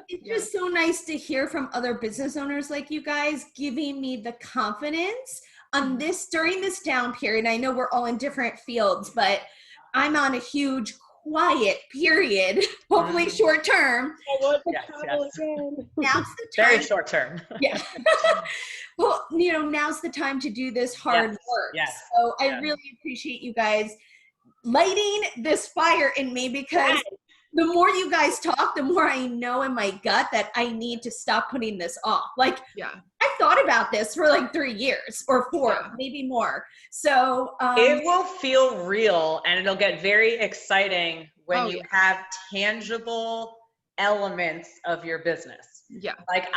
It's just so nice to hear from other business owners like you guys, giving me the confidence on this during this down period. I know we're all in different fields, but I'm on a huge quiet period, hopefully short term. I want to travel again. Now's the time. Very short term. Yeah. Well, you know, now's the time to do this hard work. Yes. So I really appreciate you guys lighting this fire in me, because the more you guys talk, the more I know in my gut that I need to stop putting this off. Like, I thought about this for like 3 years or 4, maybe more. So it will feel real, and it'll get very exciting when you have tangible elements of your business. Yeah. Like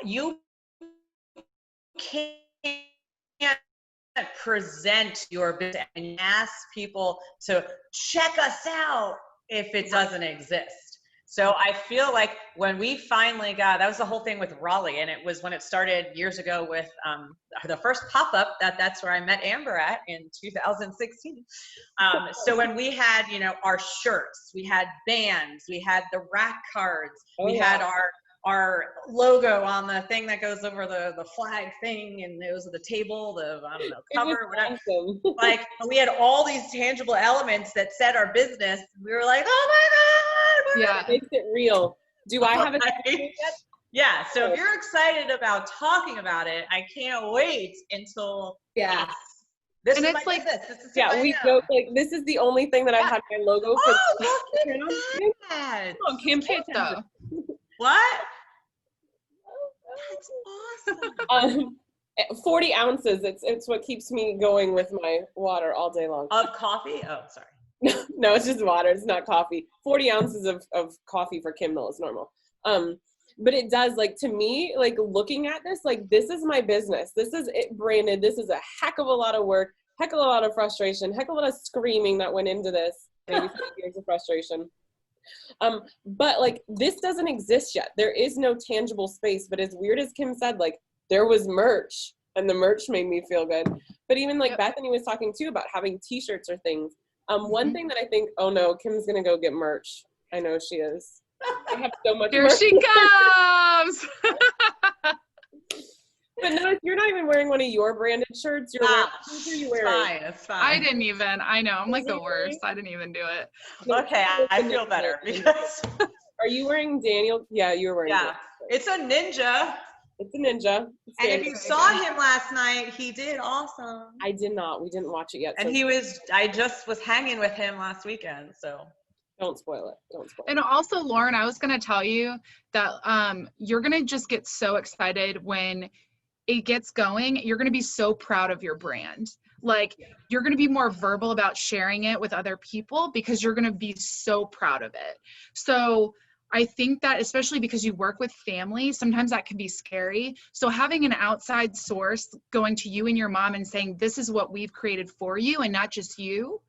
you can't present your business and ask people to check us out if it doesn't exist. So I feel like when we finally got, that was the whole thing with Raleigh, and it was when it started years ago with the first pop-up, that's where I met Amber at in 2016. So when we had, you know, our shirts, we had bands, we had the rack cards, we had our logo on the thing that goes over the flag thing, and it was the table, I don't know, cover, whatever. Awesome. Like, we had all these tangible elements that said our business. We were like, oh my God. Yeah. It makes it real. Do I have a yet? Yeah, so if you're excited about talking about it, I can't wait until this And is it's my like, business. This is Yeah, we joke like this is the only thing that I've had my logo for. Oh, look at that! Oh, Kim, pay cute, attention. though. What? That's awesome. 40 ounces. It's what keeps me going with my water all day long. Of coffee? Oh, sorry. No, it's just water. It's not coffee. 40 ounces of coffee for Kimnell is normal. But it does, like, to me, like, looking at this, like, this is my business. This is it branded. This is a heck of a lot of work, heck of a lot of frustration, heck of a lot of screaming that went into this. Maybe 5 years of frustration. But like, this doesn't exist yet. There is no tangible space. But as weird as Kim said, like, there was merch, and the merch made me feel good. But even like Bethany was talking too about having t-shirts or things. One thing that I think, oh no, Kim's gonna go get merch. I know she is. I have so much Here merch. she comes. But no, you're not even wearing one of your branded shirts. You're wearing, who are you wearing? It's fine. I didn't even. I know. I'm like the worst. I didn't even do it. Okay, I feel better because. Are you wearing Daniel? Yeah, you're wearing. Yeah, it's a ninja. It's a ninja. It's And if Daniel. you saw him last night, he did awesome. I did not. We didn't watch it yet. And so I just was hanging with him last weekend, so. Don't spoil it. Don't spoil it. And also, Lauren, I was going to tell you that you're going to just get so excited when it gets going. You're going to be so proud of your brand. Like, you're going to be more verbal about sharing it with other people because you're going to be so proud of it. So I think that, especially because you work with family, sometimes that can be scary. So having an outside source going to you and your mom and saying, this is what we've created for you and not just you,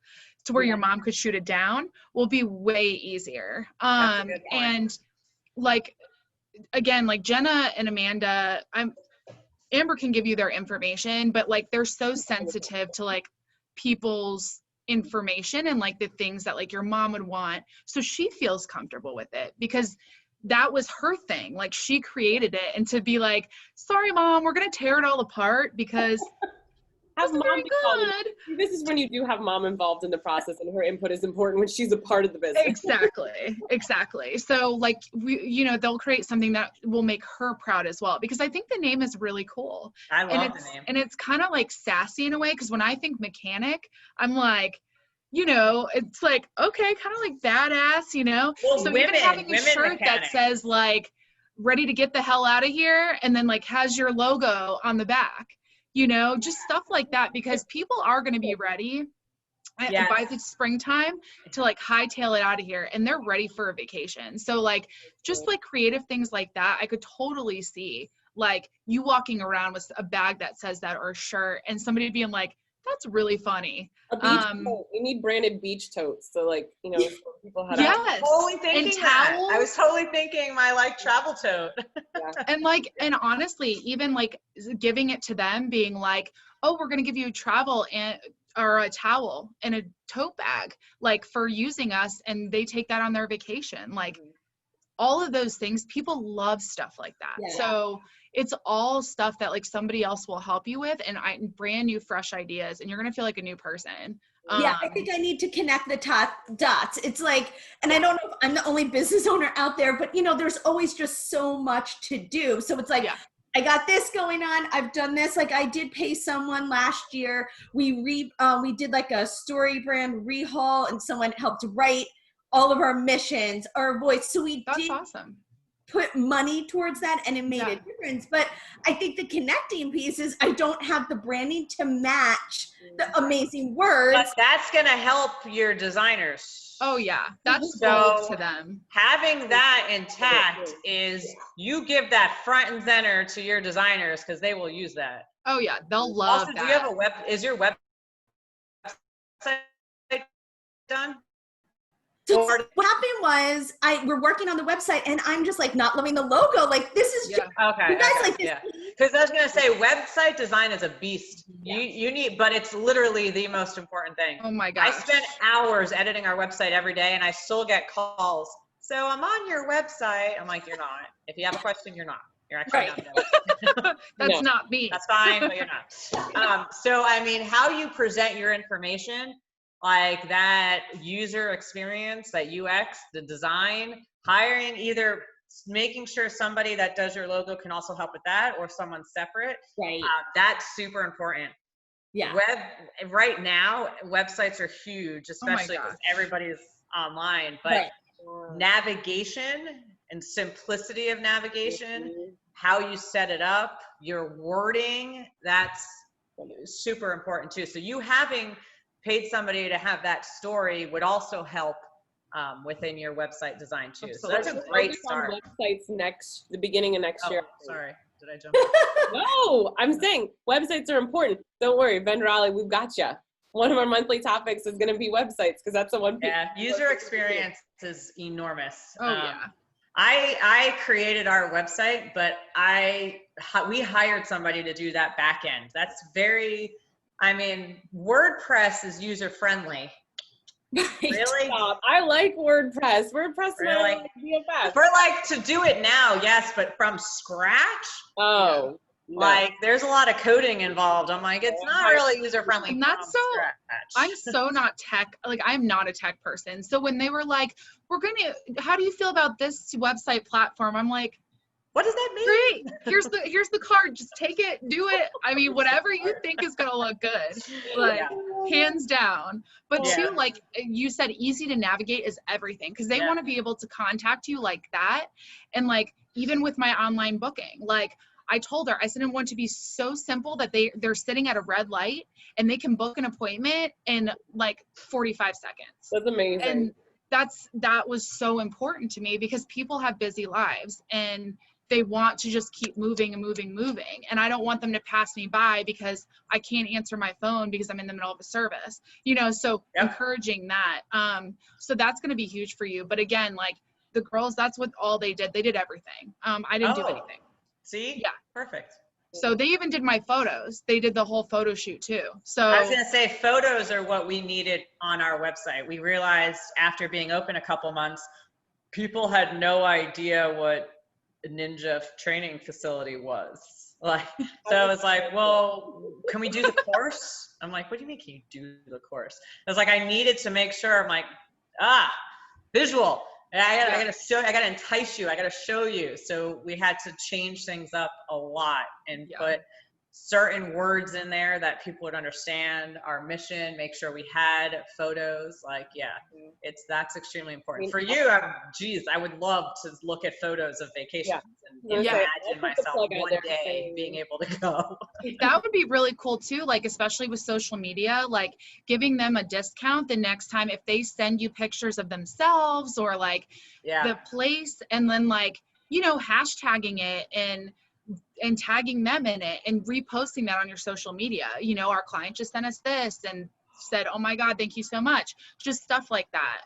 to where your mom could shoot it down, will be way easier. And like, again, like Jenna and Amanda, Amber can give you their information, but like, they're so sensitive to like people's information and like the things that like your mom would want. So she feels comfortable with it because that was her thing. Like, she created it, and to be like, sorry, Mom, we're going to tear it all apart because have mom very involved. This is when you do have mom involved in the process, and her input is important when she's a part of the business. Exactly. So like, they'll create something that will make her proud as well, because I think the name is really cool. I love the name. And it's kind of like sassy in a way, because when I think mechanic, I'm like, it's like, okay, kind of like badass, Well, so even having a shirt that says like, ready to get the hell out of here, and then like has your logo on the back, just stuff like that, because people are going to be ready by the springtime to like hightail it out of here, and they're ready for a vacation. So like, just like creative things like that, I could totally see like you walking around with a bag that says that, or a shirt, and somebody being like, that's really funny. A beach tote. We need branded beach totes. So like, people had. Yes. I was totally thinking that. I was totally thinking my like travel tote. And honestly, even like giving it to them, being like, oh, we're going to give you a travel or a towel and a tote bag, like for using us, and they take that on their vacation. Like, all of those things, people love stuff like that. Yeah. So it's all stuff that like somebody else will help you with, and brand new, fresh ideas, and you're going to feel like a new person. Yeah, I think I need to connect the dots. It's like, and I don't know if I'm the only business owner out there, but there's always just so much to do. So it's like, I got this going on. I've done this. Like, I did pay someone last year. We did like a story brand rehaul, and someone helped write all of our missions, our voice. So That's awesome. Put money towards that, and it made a difference. But I think the connecting piece is I don't have the branding to match the amazing words. But that's going to help your designers. Oh yeah, that's gold to them. Having that intact is, you give that front and center to your designers, because they will use that. Oh yeah, they'll love also, that. Do you have is your website done? So what happened was we're working on the website, and I'm just like not loving the logo. Like, this is just, okay. You guys like this. Because I was gonna say, website design is a beast. Yeah. You need, but it's literally the most important thing. Oh my gosh. I spend hours editing our website every day, and I still get calls. So I'm on your website. I'm like, you're not. If you have a question, you're not. You're actually not. That's not me. That's fine, but you're not. So I mean, how you present your information, like that user experience, that UX, the design, hiring either making sure somebody that does your logo can also help with that, or someone separate. Right. That's super important. Yeah. Right now, websites are huge, especially because gosh. everybody's online, but Right. navigation and simplicity of navigation, Mhm. how you set it up, your wording, that's super important too. So you having paid somebody to have that story would also help within your website design too. So that's a We'll great focus on start. websites the beginning of next year. Sorry, did I jump? No, I'm saying websites are important. Don't worry, Vendor Alley, we've got you. One of our monthly topics is going to be websites because that's the one. Yeah, user experience is enormous. Oh yeah. I created our website, but we hired somebody to do that back end. That's WordPress is user friendly. Really? Stop. I like WordPress. WordPress Really? BFF. For to do it now, yes, but from scratch? Oh. No. Like there's a lot of coding involved. I'm like, it's not really user friendly. And that's I'm so not tech, like I'm not a tech person. So when they were like, how do you feel about this website platform? I'm like, what does that mean? Great. Here's the card. Just take it, do it. I mean, whatever you think is gonna look good. Like hands down. But too, like you said, easy to navigate is everything because they want to be able to contact you like that. And like even with my online booking, like I told her, I said, I want it to be so simple that they're sitting at a red light and they can book an appointment in like 45 seconds. That's amazing. And that was so important to me because people have busy lives and they want to just keep moving and moving. And I don't want them to pass me by because I can't answer my phone because I'm in the middle of a service, so encouraging that. So that's going to be huge for you. But again, like the girls, that's what all they did. They did everything. I didn't do anything. See? Yeah. Perfect. So they even did my photos. They did the whole photo shoot too. So I was going to say photos are what we needed on our website. We realized after being open a couple months, people had no idea what a ninja training facility was. Like, so I was like, well, can we do the course? I'm like, what do you mean can you do the course? I was like, I needed to make sure. I'm like, visual. And I gotta entice you. I gotta show you. So we had to change things up a lot and put certain words in there that people would understand our mission, make sure we had photos. Like, that's extremely important. For you, I would love to look at photos of vacations and imagine myself one day being able to go. That would be really cool too, like especially with social media, like giving them a discount the next time if they send you pictures of themselves or like the place and then like, hashtagging it and tagging them in it and reposting that on your social media. Our client just sent us this and said, oh my God, thank you so much. Just stuff like that.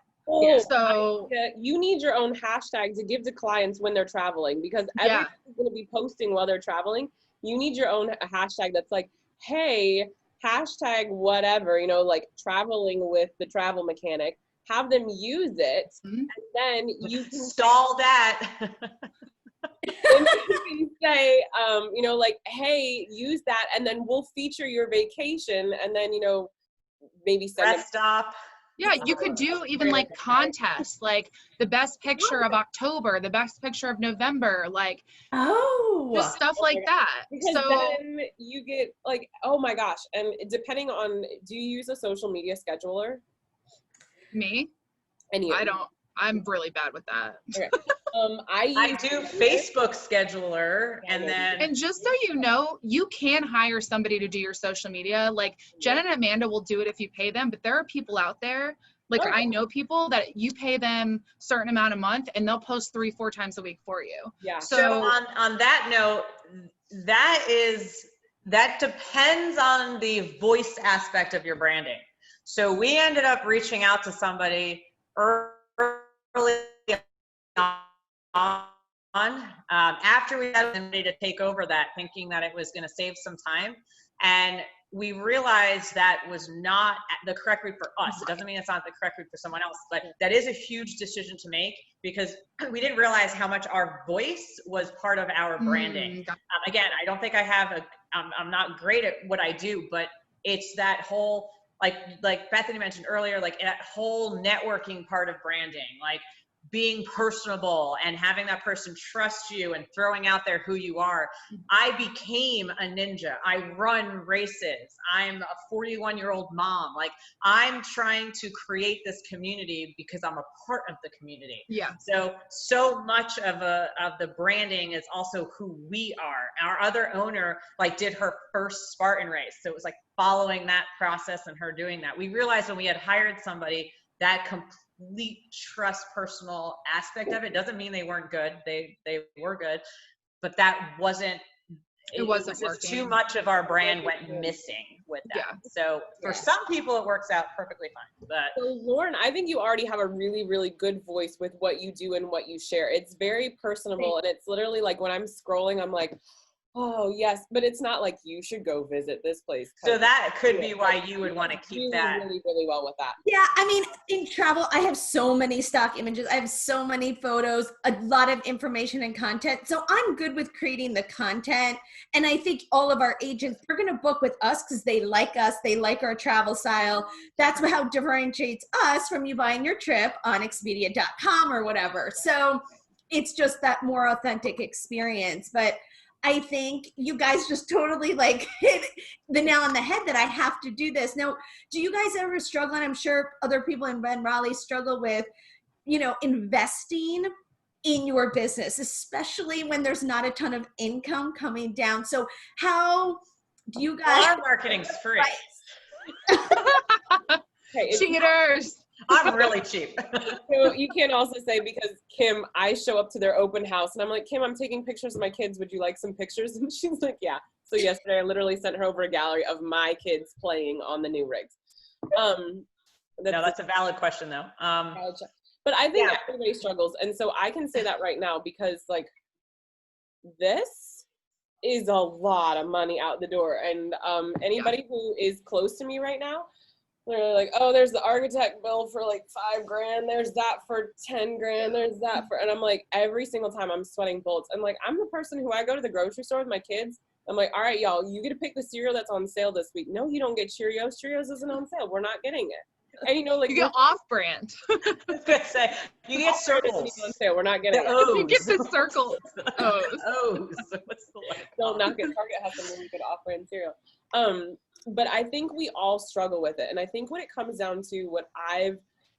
So you need your own hashtag to give to clients when they're traveling because everyone's going to be posting while they're traveling. You need your own hashtag that's like, hey, hashtag whatever, like traveling with the travel mechanic. Have them use it, and then you can stall that. And you can say, like, hey, use that, and then we'll feature your vacation, and then, maybe send Rest stop. Yeah, you could do even like contests, like the best picture of October, the best picture of November, like just stuff like that. Because then you get like, oh my gosh, and depending on, do you use a social media scheduler? Me? And you? I don't. I'm really bad with that. Okay. I do Facebook scheduler and just so you know, you can hire somebody to do your social media. Like Jen and Amanda will do it if you pay them, but there are people out there, like I know people that you pay them a certain amount a month and they'll post 3-4 times a week for you. Yeah. So on that note, that depends on the voice aspect of your branding. So we ended up reaching out to somebody early on after we had somebody to take over that, thinking that it was going to save some time, and we realized that was not the correct route for us. It doesn't mean it's not the correct route for someone else, but that is a huge decision to make because we didn't realize how much our voice was part of our branding. Again, I don't think I have I'm not great at what I do, but it's that whole like Bethany mentioned earlier, like that whole networking part of branding, like being personable and having that person trust you and throwing out there who you are. I became a ninja. I run races. I'm a 41-year-old mom. Like, I'm trying to create this community because I'm a part of the community. Yeah. So much of the branding is also who we are. Our other owner like did her first Spartan race. So it was like following that process and her doing that. We realized when we had hired somebody, that complete trust personal aspect of it doesn't mean they weren't good. They were good, but that wasn't, it was just working. too much of our brand went missing with that. Yeah. So for some people it works out perfectly fine. But so Lauren, I think you already have a really, really good voice with what you do and what you share. It's very personable, and it's literally like when I'm scrolling, I'm like, oh yes, but it's not like you should go visit this place. So that could be why you would want to keep that really, really well with that. Yeah, I mean, in travel, I have so many stock images. I have so many photos, a lot of information and content. So I'm good with creating the content. And I think all of our agents, they're going to book with us because they like us. They like our travel style. That's how differentiates us from you buying your trip on Expedia.com or whatever. So it's just that more authentic experience. But I think you guys just totally like hit the nail on the head that I have to do this. Now, do you guys ever struggle, and I'm sure other people in Raleigh struggle with, investing in your business, especially when there's not a ton of income coming down? So how do you guys— Our marketing's free. Okay, Cheaters. I'm really cheap. So you can also say, because Kim, I show up to their open house and I'm like, Kim, I'm taking pictures of my kids. Would you like some pictures? And she's like, yeah. So yesterday I literally sent her over a gallery of my kids playing on the new rigs. That's a valid question though. But I think everybody struggles. And so I can say that right now because like this is a lot of money out the door. And anybody who is close to me right now, they're like, oh, there's the architect bill for like $5,000. There's that for $10,000. There's that for, and I'm like, every single time I'm sweating bullets. And like, I'm the person who I go to the grocery store with my kids. I'm like, all right, y'all, you get to pick the cereal that's on sale this week. No, you don't get Cheerios. Cheerios isn't on sale. We're not getting it. And like you get off-brand. I was gonna say, you get circles. On sale. We're not getting it. You get the circles. O's. What's the one? Don't knock it. Target has some really good off-brand cereal. But I think we all struggle with it. And I think when it comes down to what I've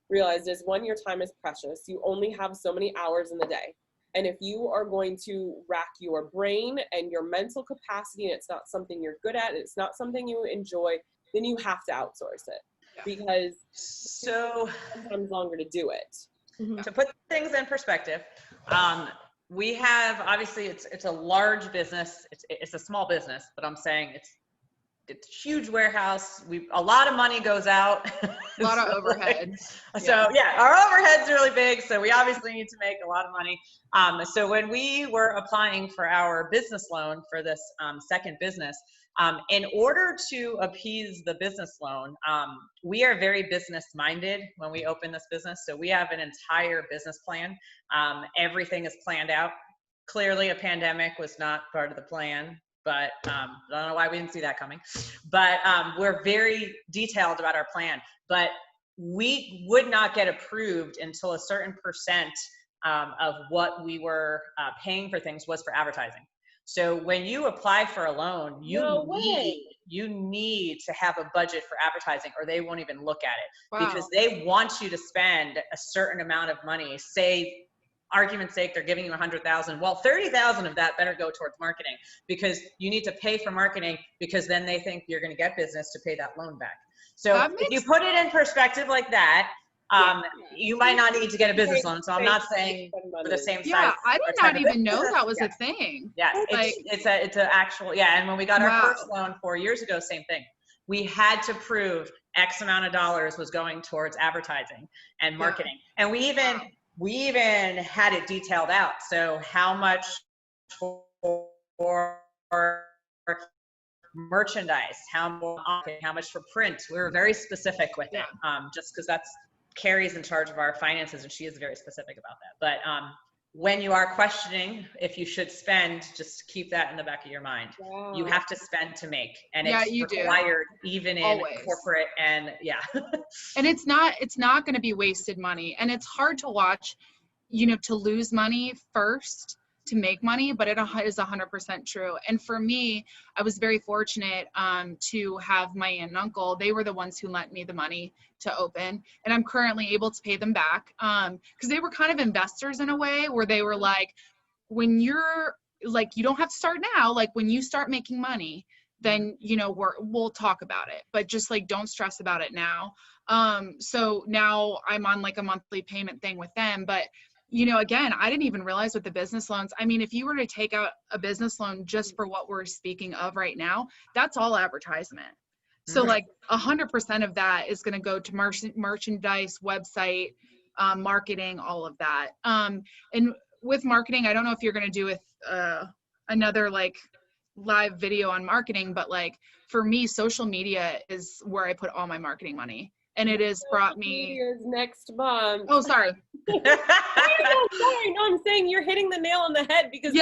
realized is, one, your time is precious. You only have so many hours in the day. And if you are going to rack your brain and your mental capacity, and it's not something you're good at, and it's not something you enjoy, then you have to outsource it. Because so sometimes longer to do it. To put things in perspective, we have, obviously it's a large business. It's a small business, but I'm saying it's a huge warehouse. A lot of money goes out. A lot of overheads. So our overhead's really big. So we obviously need to make a lot of money. So when we were applying for our business loan for this second business, in order to appease the business loan, we are very business minded when we open this business. So we have an entire business plan. Everything is planned out. Clearly a pandemic was not part of the plan, but I don't know why we didn't see that coming. But we're very detailed about our plan. But we would not get approved until a certain percent of what we were paying for things was for advertising. So when you apply for a loan, you need to have a budget for advertising, or they won't even look at it. Because they want you to spend a certain amount of money. Say, argument's sake, they're giving you $100,000. Well, $30,000 of that better go towards marketing, because you need to pay for marketing, because then they think you're going to get business to pay that loan back. So if you put it in perspective like that, you might not need to get a business loan. So I'm not saying for the same size. Yeah, I did not even know that was a thing. Yeah, it's an actual, and when we got our first loan 4 years ago, same thing. We had to prove X amount of dollars was going towards advertising and marketing. And we even had it detailed out. So how much for merchandise, how much for print. We were very specific with it, just because that's Carrie's in charge of our finances, and she is very specific about that. But when you are questioning if you should spend, just keep that in the back of your mind. You have to spend to make, and it's required even in corporate, and and it's not going to be wasted money. And it's hard to watch, to lose money first to make money, but it is 100% true. And for me, I was very fortunate to have my aunt and uncle. They were the ones who lent me the money to open, and I'm currently able to pay them back because they were kind of investors in a way where they were like, when you're like, you don't have to start now. Like when you start making money, then, we'll talk about it, but just like, don't stress about it now. So now I'm on like a monthly payment thing with them, but again, I didn't even realize with the business loans. I mean, if you were to take out a business loan just for what we're speaking of right now, that's all advertisement. So like 100% of that is going to go to merchandise, website, marketing, all of that. And with marketing, I don't know if you're going to do with another like live video on marketing, but like for me, social media is where I put all my marketing money. And it has brought me next month. Oh, sorry. No, I'm saying you're hitting the nail on the head because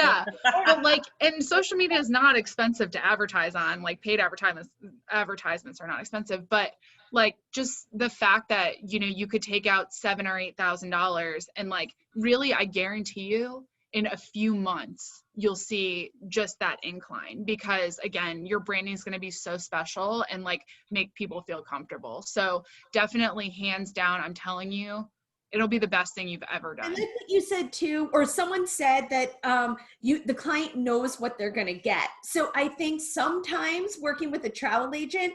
but like, and social media is not expensive to advertise on. Like paid advertisements are not expensive, but like just the fact that you could take out $7,000 or $8,000 and like really, I guarantee you, in a few months, you'll see just that incline because again, your branding is going to be so special and like make people feel comfortable. So definitely hands down, I'm telling you, it'll be the best thing you've ever done. I like what you said too, or someone said that the client knows what they're going to get. So I think sometimes working with a travel agent,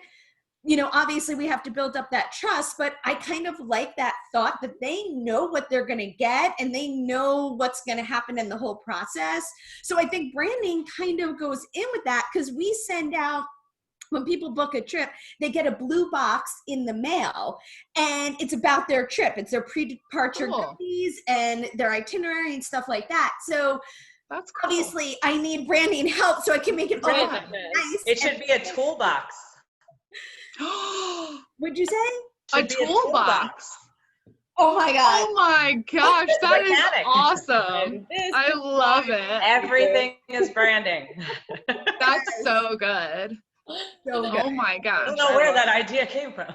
obviously we have to build up that trust, but I kind of like that thought that they know what they're going to get and they know what's going to happen in the whole process. So I think branding kind of goes in with that because we send out, when people book a trip, they get a blue box in the mail and it's about their trip. It's their pre-departure goodies and their itinerary and stuff like that. So that's cool. Obviously I need branding help so I can make it all nice. It should be a toolbox. What'd you say? A toolbox. Oh my god. Oh my gosh, that is awesome. I love it. Everything is branding. That's so good. So good. Oh my gosh. I don't know where that idea came from.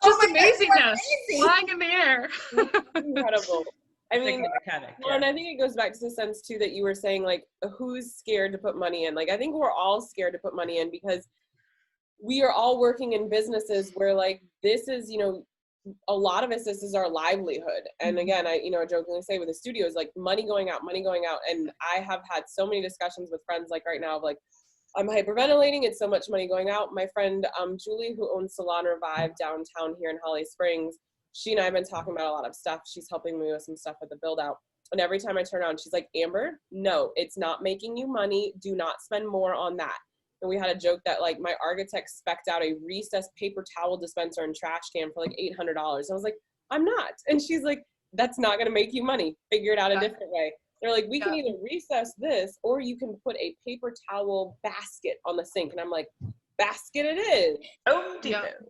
Just amazingness flying in the air. Incredible. I mean, and I think it goes back to the sense too that you were saying, like, who's scared to put money in? Like, I think we're all scared to put money in because we are all working in businesses where like, this is, a lot of us, this is our livelihood. And again, I jokingly say with the studios, like money going out. And I have had so many discussions with friends like right now of like, I'm hyperventilating. It's so much money going out. My friend, Julie, who owns Salon Revive downtown here in Holly Springs, she and I have been talking about a lot of stuff. She's helping me with some stuff with the build out. And every time I turn around, she's like, Amber, no, it's not making you money. Do not spend more on that. And we had a joke that like my architect spec'd out a recessed paper towel dispenser and trash can for like $800. I was like, I'm not. And she's like, that's not going to make you money. Figure it out a different way. They're like, we can either recess this or you can put a paper towel basket on the sink. And I'm like, basket it is. Oh, dear.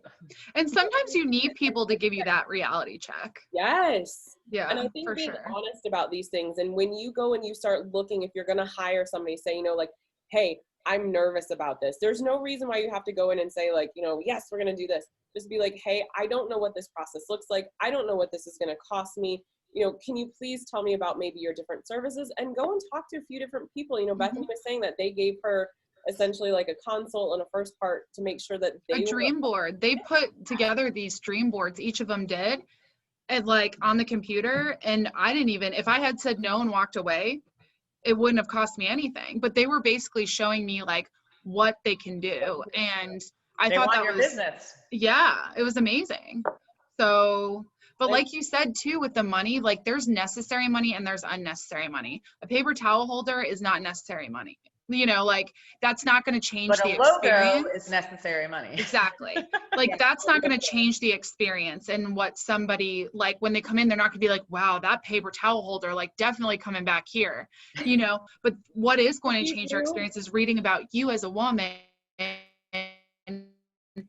And sometimes you need people to give you that reality check. Yes. Yeah. And I think being honest about these things. And when you go and you start looking, if you're going to hire somebody, say, like, hey, I'm nervous about this. There's no reason why you have to go in and say like, yes, we're going to do this. Just be like, hey, I don't know what this process looks like. I don't know what this is going to cost me. Can you please tell me about maybe your different services and go and talk to a few different people. Bethany was saying that they gave her essentially like a consult and a first part to make sure that they dream board. They put together these dream boards. Each of them did, and like on the computer. And I didn't even, if I had said no and walked away, it wouldn't have cost me anything, but they were basically showing me like what they can do. And I thought that was, business. Yeah, it was amazing. So, but like you said too, with the money, like there's necessary money and there's unnecessary money. A paper towel holder is not necessary money. Like that's not going to change the experience. Logo is necessary money. Exactly. Like that's not going to change the experience and what somebody, like when they come in, they're not going to be like, wow, that paper towel holder, like definitely coming back here, but what is going to change your experience is reading about you as a woman and your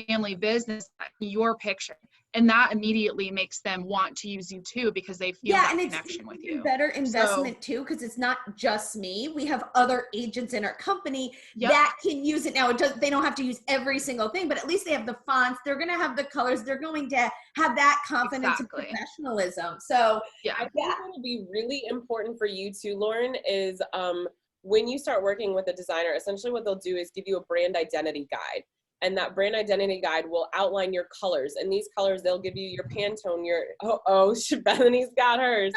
family business, your picture. And that immediately makes them want to use you too, because they feel that and connection with you. Better investment too, because it's not just me. We have other agents in our company Yep. that can use it now. They don't have to use every single thing, but at least they have the fonts. They're going to have the colors. They're going to have that confidence and professionalism. So I think what will be really important for you too, Lauren, is when you start working with a designer, essentially what they'll do is give you a brand identity guide. And that brand identity guide will outline your colors. And these colors, they'll give you your Pantone, Bethany's got hers.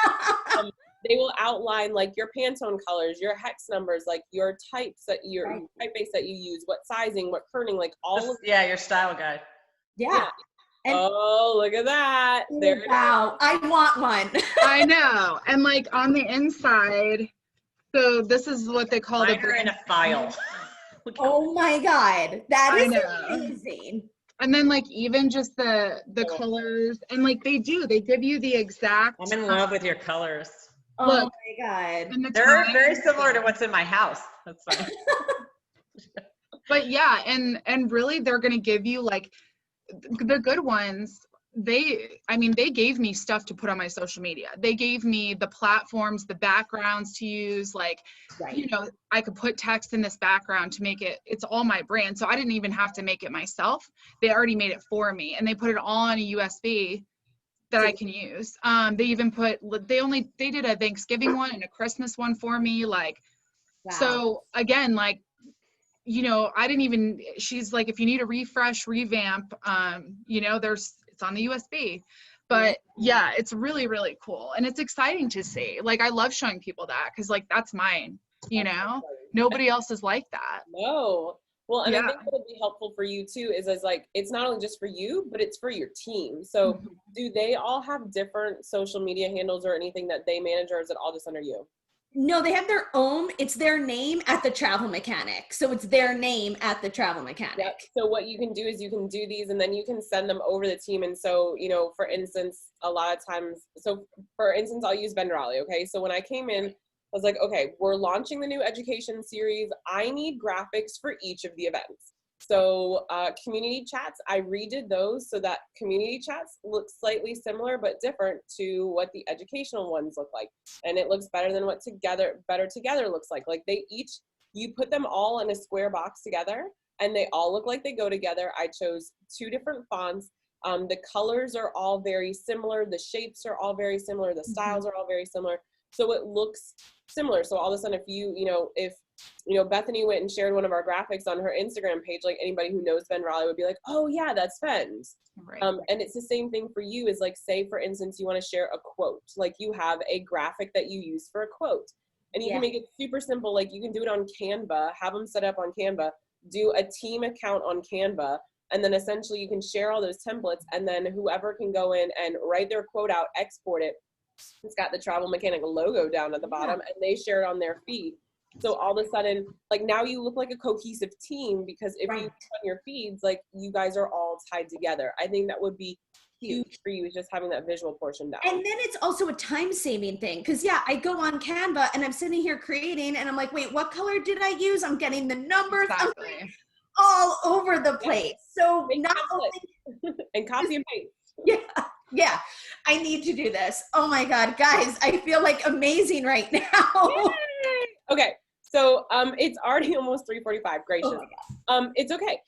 They will outline like your Pantone colors, your hex numbers, like your types your typeface that you use, what sizing, what kerning, like all of your style guide. Yeah. And look at that. Wow, I want one. I know. And like on the inside, so this is what they call Mine are in a file. Oh my God, that is amazing. And then like even just the colors, and like they give you the exact. I'm in love with your colors. Oh my God. They're very similar to what's in my house. That's funny. But yeah, and really they're gonna give you like the good ones. They gave me stuff to put on my social media. They gave me the platforms, the backgrounds to use, like, I could put text in this background to make it's all my brand. So I didn't even have to make it myself. They already made it for me, and they put it all on a USB that I can use. They did a Thanksgiving one and a Christmas one for me. Like, so again, like, she's like, if you need a refresh, revamp, it's on the USB. But yeah, it's really, really cool. And it's exciting to see. Like, I love showing people that, because like, that's mine, nobody else is like that. No. Well, and I think what would be helpful for you too is like, it's not only just for you, but it's for your team. So do they all have different social media handles or anything that they manage, or is it all just under you? No, they have their own. It's their name at the Travel Mechanic. So it's their name at the Travel Mechanic. Yep. So what you can do is you can do these, and then you can send them over the team. And so, for instance, a lot of times, I'll use Ben Raleigh. Okay. So when I came in, I was like, okay, we're launching the new education series. I need graphics for each of the events. So community chats, I redid those so that community chats look slightly similar but different to what the educational ones look like. And it looks better than what Better Together looks like. Like you put them all in a square box together and they all look like they go together. I chose 2 different fonts. The colors are all very similar. The shapes are all very similar. The styles are all very similar. So it looks similar. So all of a sudden, if Bethany went and shared one of our graphics on her Instagram page, like anybody who knows Ben Raleigh would be like, oh yeah, that's Ben's. Right. And it's the same thing for you, is like, say for instance, you want to share a quote, like you have a graphic that you use for a quote, and you can make it super simple. Like you can do it on Canva, have them set up on Canva, do a team account on Canva, and then essentially you can share all those templates, and then whoever can go in and write their quote out, export it. It's got the Travel Mechanic logo down at the bottom, and they share it on their feed. So all of a sudden, like now you look like a cohesive team, because if you on your feeds, like you guys are all tied together. I think that would be huge for you, is just having that visual portion down. And then it's also a time-saving thing, because I go on Canva and I'm sitting here creating, and I'm like, wait, what color did I use? I'm getting the numbers. Exactly. I'm all over the place. So not only and copy and paste. Yeah, I need to do this. Oh my God, guys, I feel like amazing right now. Yay! Okay, so it's already almost 3:45. Gracious. It's okay.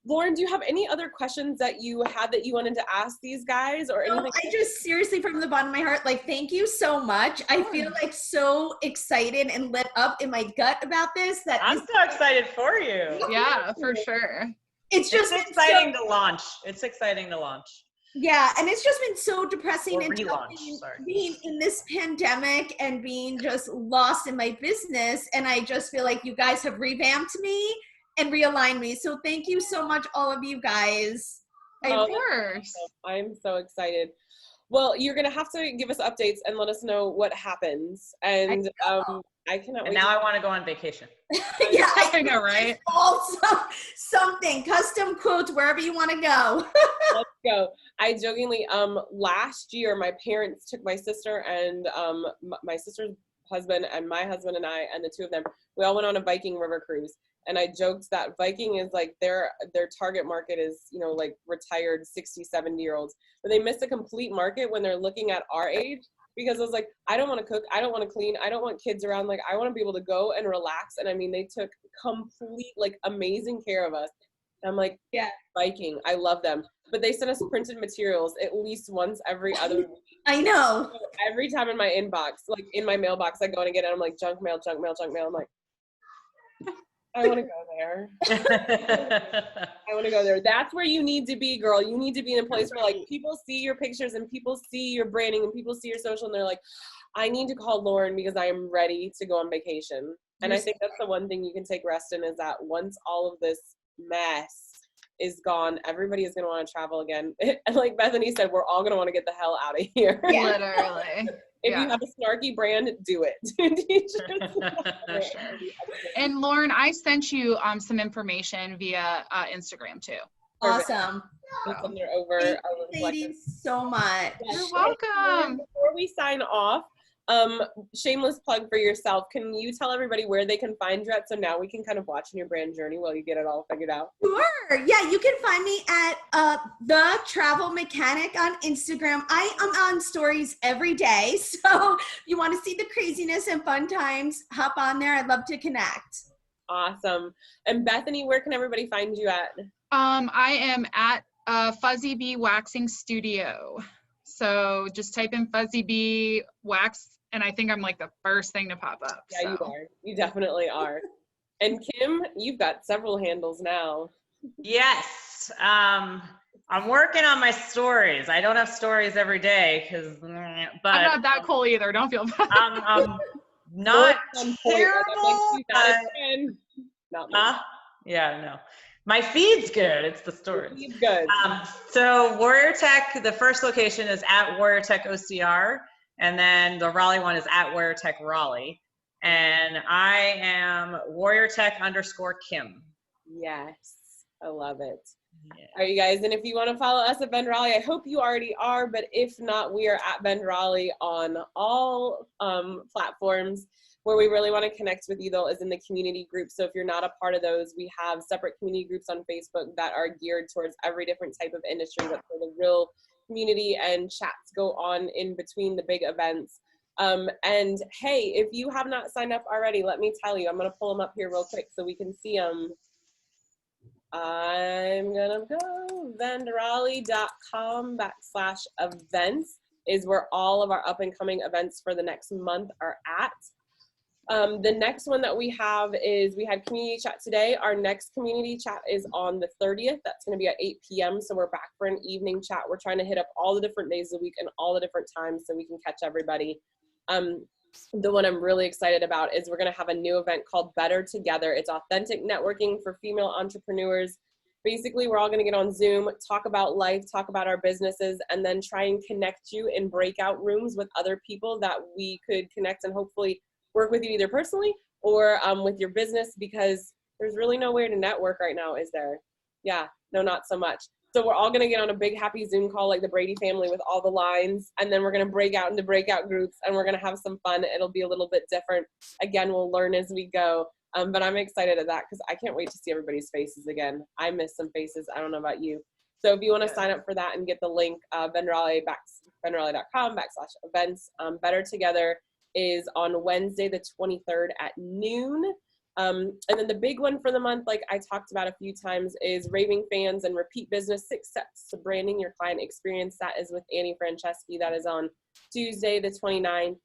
Lauren, do you have any other questions that you had that you wanted to ask these guys, or anything? I just seriously, from the bottom of my heart, like, thank you so much. I feel like so excited and lit up in my gut about this. That I'm so excited for you. Yeah, for sure. It's just exciting to launch. It's exciting to launch. Yeah, and it's just been so depressing and being in this pandemic and being just lost in my business. And I just feel like you guys have revamped me and realigned me. So thank you so much, all of you guys. Of course. I'm so excited. Well, you're going to have to give us updates and let us know what happens. And I cannot wait. And now I want to go on vacation. Yeah, I know, right? Also, something, custom quotes, wherever you want to go. Let's go. I jokingly, last year, my parents took my sister and my sister's husband and my husband and I, and the 2 of them, we all went on a Viking river cruise. And I joked that Viking is like their target market is, you know, like retired 60, 70-year-olds. But they miss a complete market when they're looking at our age, because I was like, I don't want to cook. I don't want to clean. I don't want kids around. Like, I want to be able to go and relax. And I mean, they took complete, like, amazing care of us. And I'm like, yeah, Viking, I love them. But they send us printed materials at least once every other week. I know. So every time in my inbox, like in my mailbox, I go and get it. I'm like, junk mail, junk mail, junk mail. I'm like, I want to go there. I want to go there. That's where you need to be, girl. You need to be in a place where, like, people see your pictures and people see your branding and people see your social, and they're like, I need to call Lauren because I am ready to go on vacation. And I think that's the one thing you can take rest in, is that once all of this mess is gone, everybody is going to want to travel again. And like Bethany said, we're all going to want to get the hell out of here. Yeah. Literally. If you have a snarky brand, do it. And Lauren, I sent you some information via Instagram too. Awesome. Send her over. Thank you, ladies, so much. You're welcome. Before we sign off, shameless plug for yourself. Can you tell everybody where they can find you at, so now we can kind of watch in your brand journey while you get it all figured out? Sure. Yeah, you can find me at The Travel Mechanic on Instagram. I am on stories every day, so if you want to see the craziness and fun times, hop on there. I'd love to connect. Awesome. And Bethany, where can everybody find you at? I am at Fuzzy Bee Waxing Studio. So just type in Fuzzy Bee Wax, and I think I'm like the first thing to pop up. Yeah, so. You are. You definitely are. And Kim, you've got several handles now. Yes. I'm working on my stories. I don't have stories every day but I'm not that cool either. Don't feel bad. I'm not terrible. Yeah, no. My feed's good. It's the stories. Feed's good. So Warrior Tech, the first location is at Warrior Tech OCR, and then the Raleigh one is at Warrior Tech Raleigh. And I am Warrior Tech _Kim. Yes, I love it. Yeah. All right, you guys, and if you want to follow us at Bend Raleigh, I hope you already are, but if not, we are at Bend Raleigh on all platforms. Where we really want to connect with you, though, is in the community groups. So if you're not a part of those, we have separate community groups on Facebook that are geared towards every different type of industry. That's where the real community and chats go on in between the big events. And hey, if you have not signed up already, let me tell you, I'm going to pull them up here real quick so we can see them. I'm going to go vendraleigh.com/events is where all of our up and coming events for the next month are at. The next one that we have is, we had community chat today. Our next community chat is on the 30th. That's going to be at 8 p.m. So we're back for an evening chat. We're trying to hit up all the different days of the week and all the different times so we can catch everybody. The one I'm really excited about is we're going to have a new event called Better Together. It's authentic networking for female entrepreneurs. Basically, we're all going to get on Zoom, talk about life, talk about our businesses, and then try and connect you in breakout rooms with other people that we could connect and hopefully work with you either personally or with your business, because there's really nowhere to network right now, is there? Yeah, no, not so much. So we're all going to get on a big happy Zoom call like the Brady family with all the lines, and then we're going to break out into breakout groups and we're going to have some fun. It'll be a little bit different. Again, we'll learn as we go. But I'm excited at that because I can't wait to see everybody's faces again. I miss some faces. I don't know about you. So if you want to sign up for that and get the link, vendraleigh.com/events. Better Together is on Wednesday the 23rd at noon. And then the big one for the month, like I talked about a few times, is Raving Fans and Repeat Business 6 Steps to Branding Your Client Experience. That is with Annie Franceschi. That is on Tuesday the 29th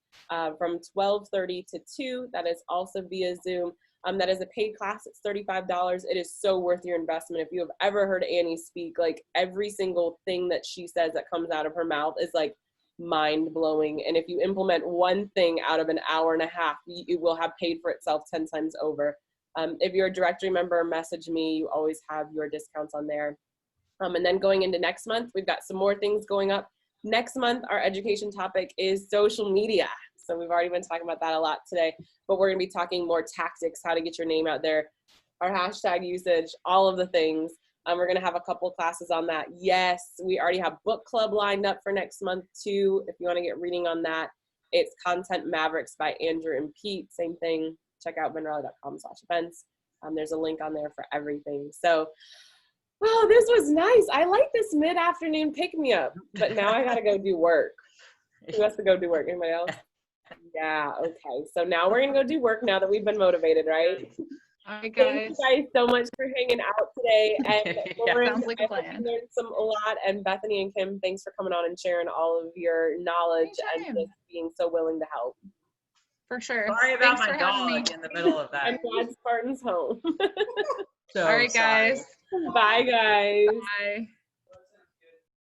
from 12:30 to 2. That is also via Zoom. That is a paid class. It's $35. It is so worth your investment. If you have ever heard Annie speak, like every single thing that she says that comes out of her mouth is like mind-blowing. And if you implement one thing out of an hour and a half, it will have paid for itself 10 times over. If you're a directory member, message me. You always have your discounts on there. And then going into next month, we've got some more things going up. Next month, our education topic is social media. So we've already been talking about that a lot today, but we're going to be talking more tactics, how to get your name out there, our hashtag usage, all of the things. We're going to have a couple classes on that. Yes, we already have book club lined up for next month too. If you want to get reading on that, it's Content Mavericks by Andrew and Pete. Same thing. Check out vendraleigh.com/events. There's a link on there for everything. So, oh, this was nice. I like this mid-afternoon pick-me-up, but now I got to go do work. Who has to go do work? Anybody else? Yeah, okay. So now we're going to go do work now that we've been motivated, right? All right, Thank you guys so much for hanging out today. And Lauren, sounds like a plan. I learned a lot. And Bethany and Kim, thanks for coming on and sharing all of your knowledge and just being so willing to help. For sure. Sorry about Thanks my dog in the middle of that. I'm glad Spartan's home. All right, guys. Bye, guys. Bye.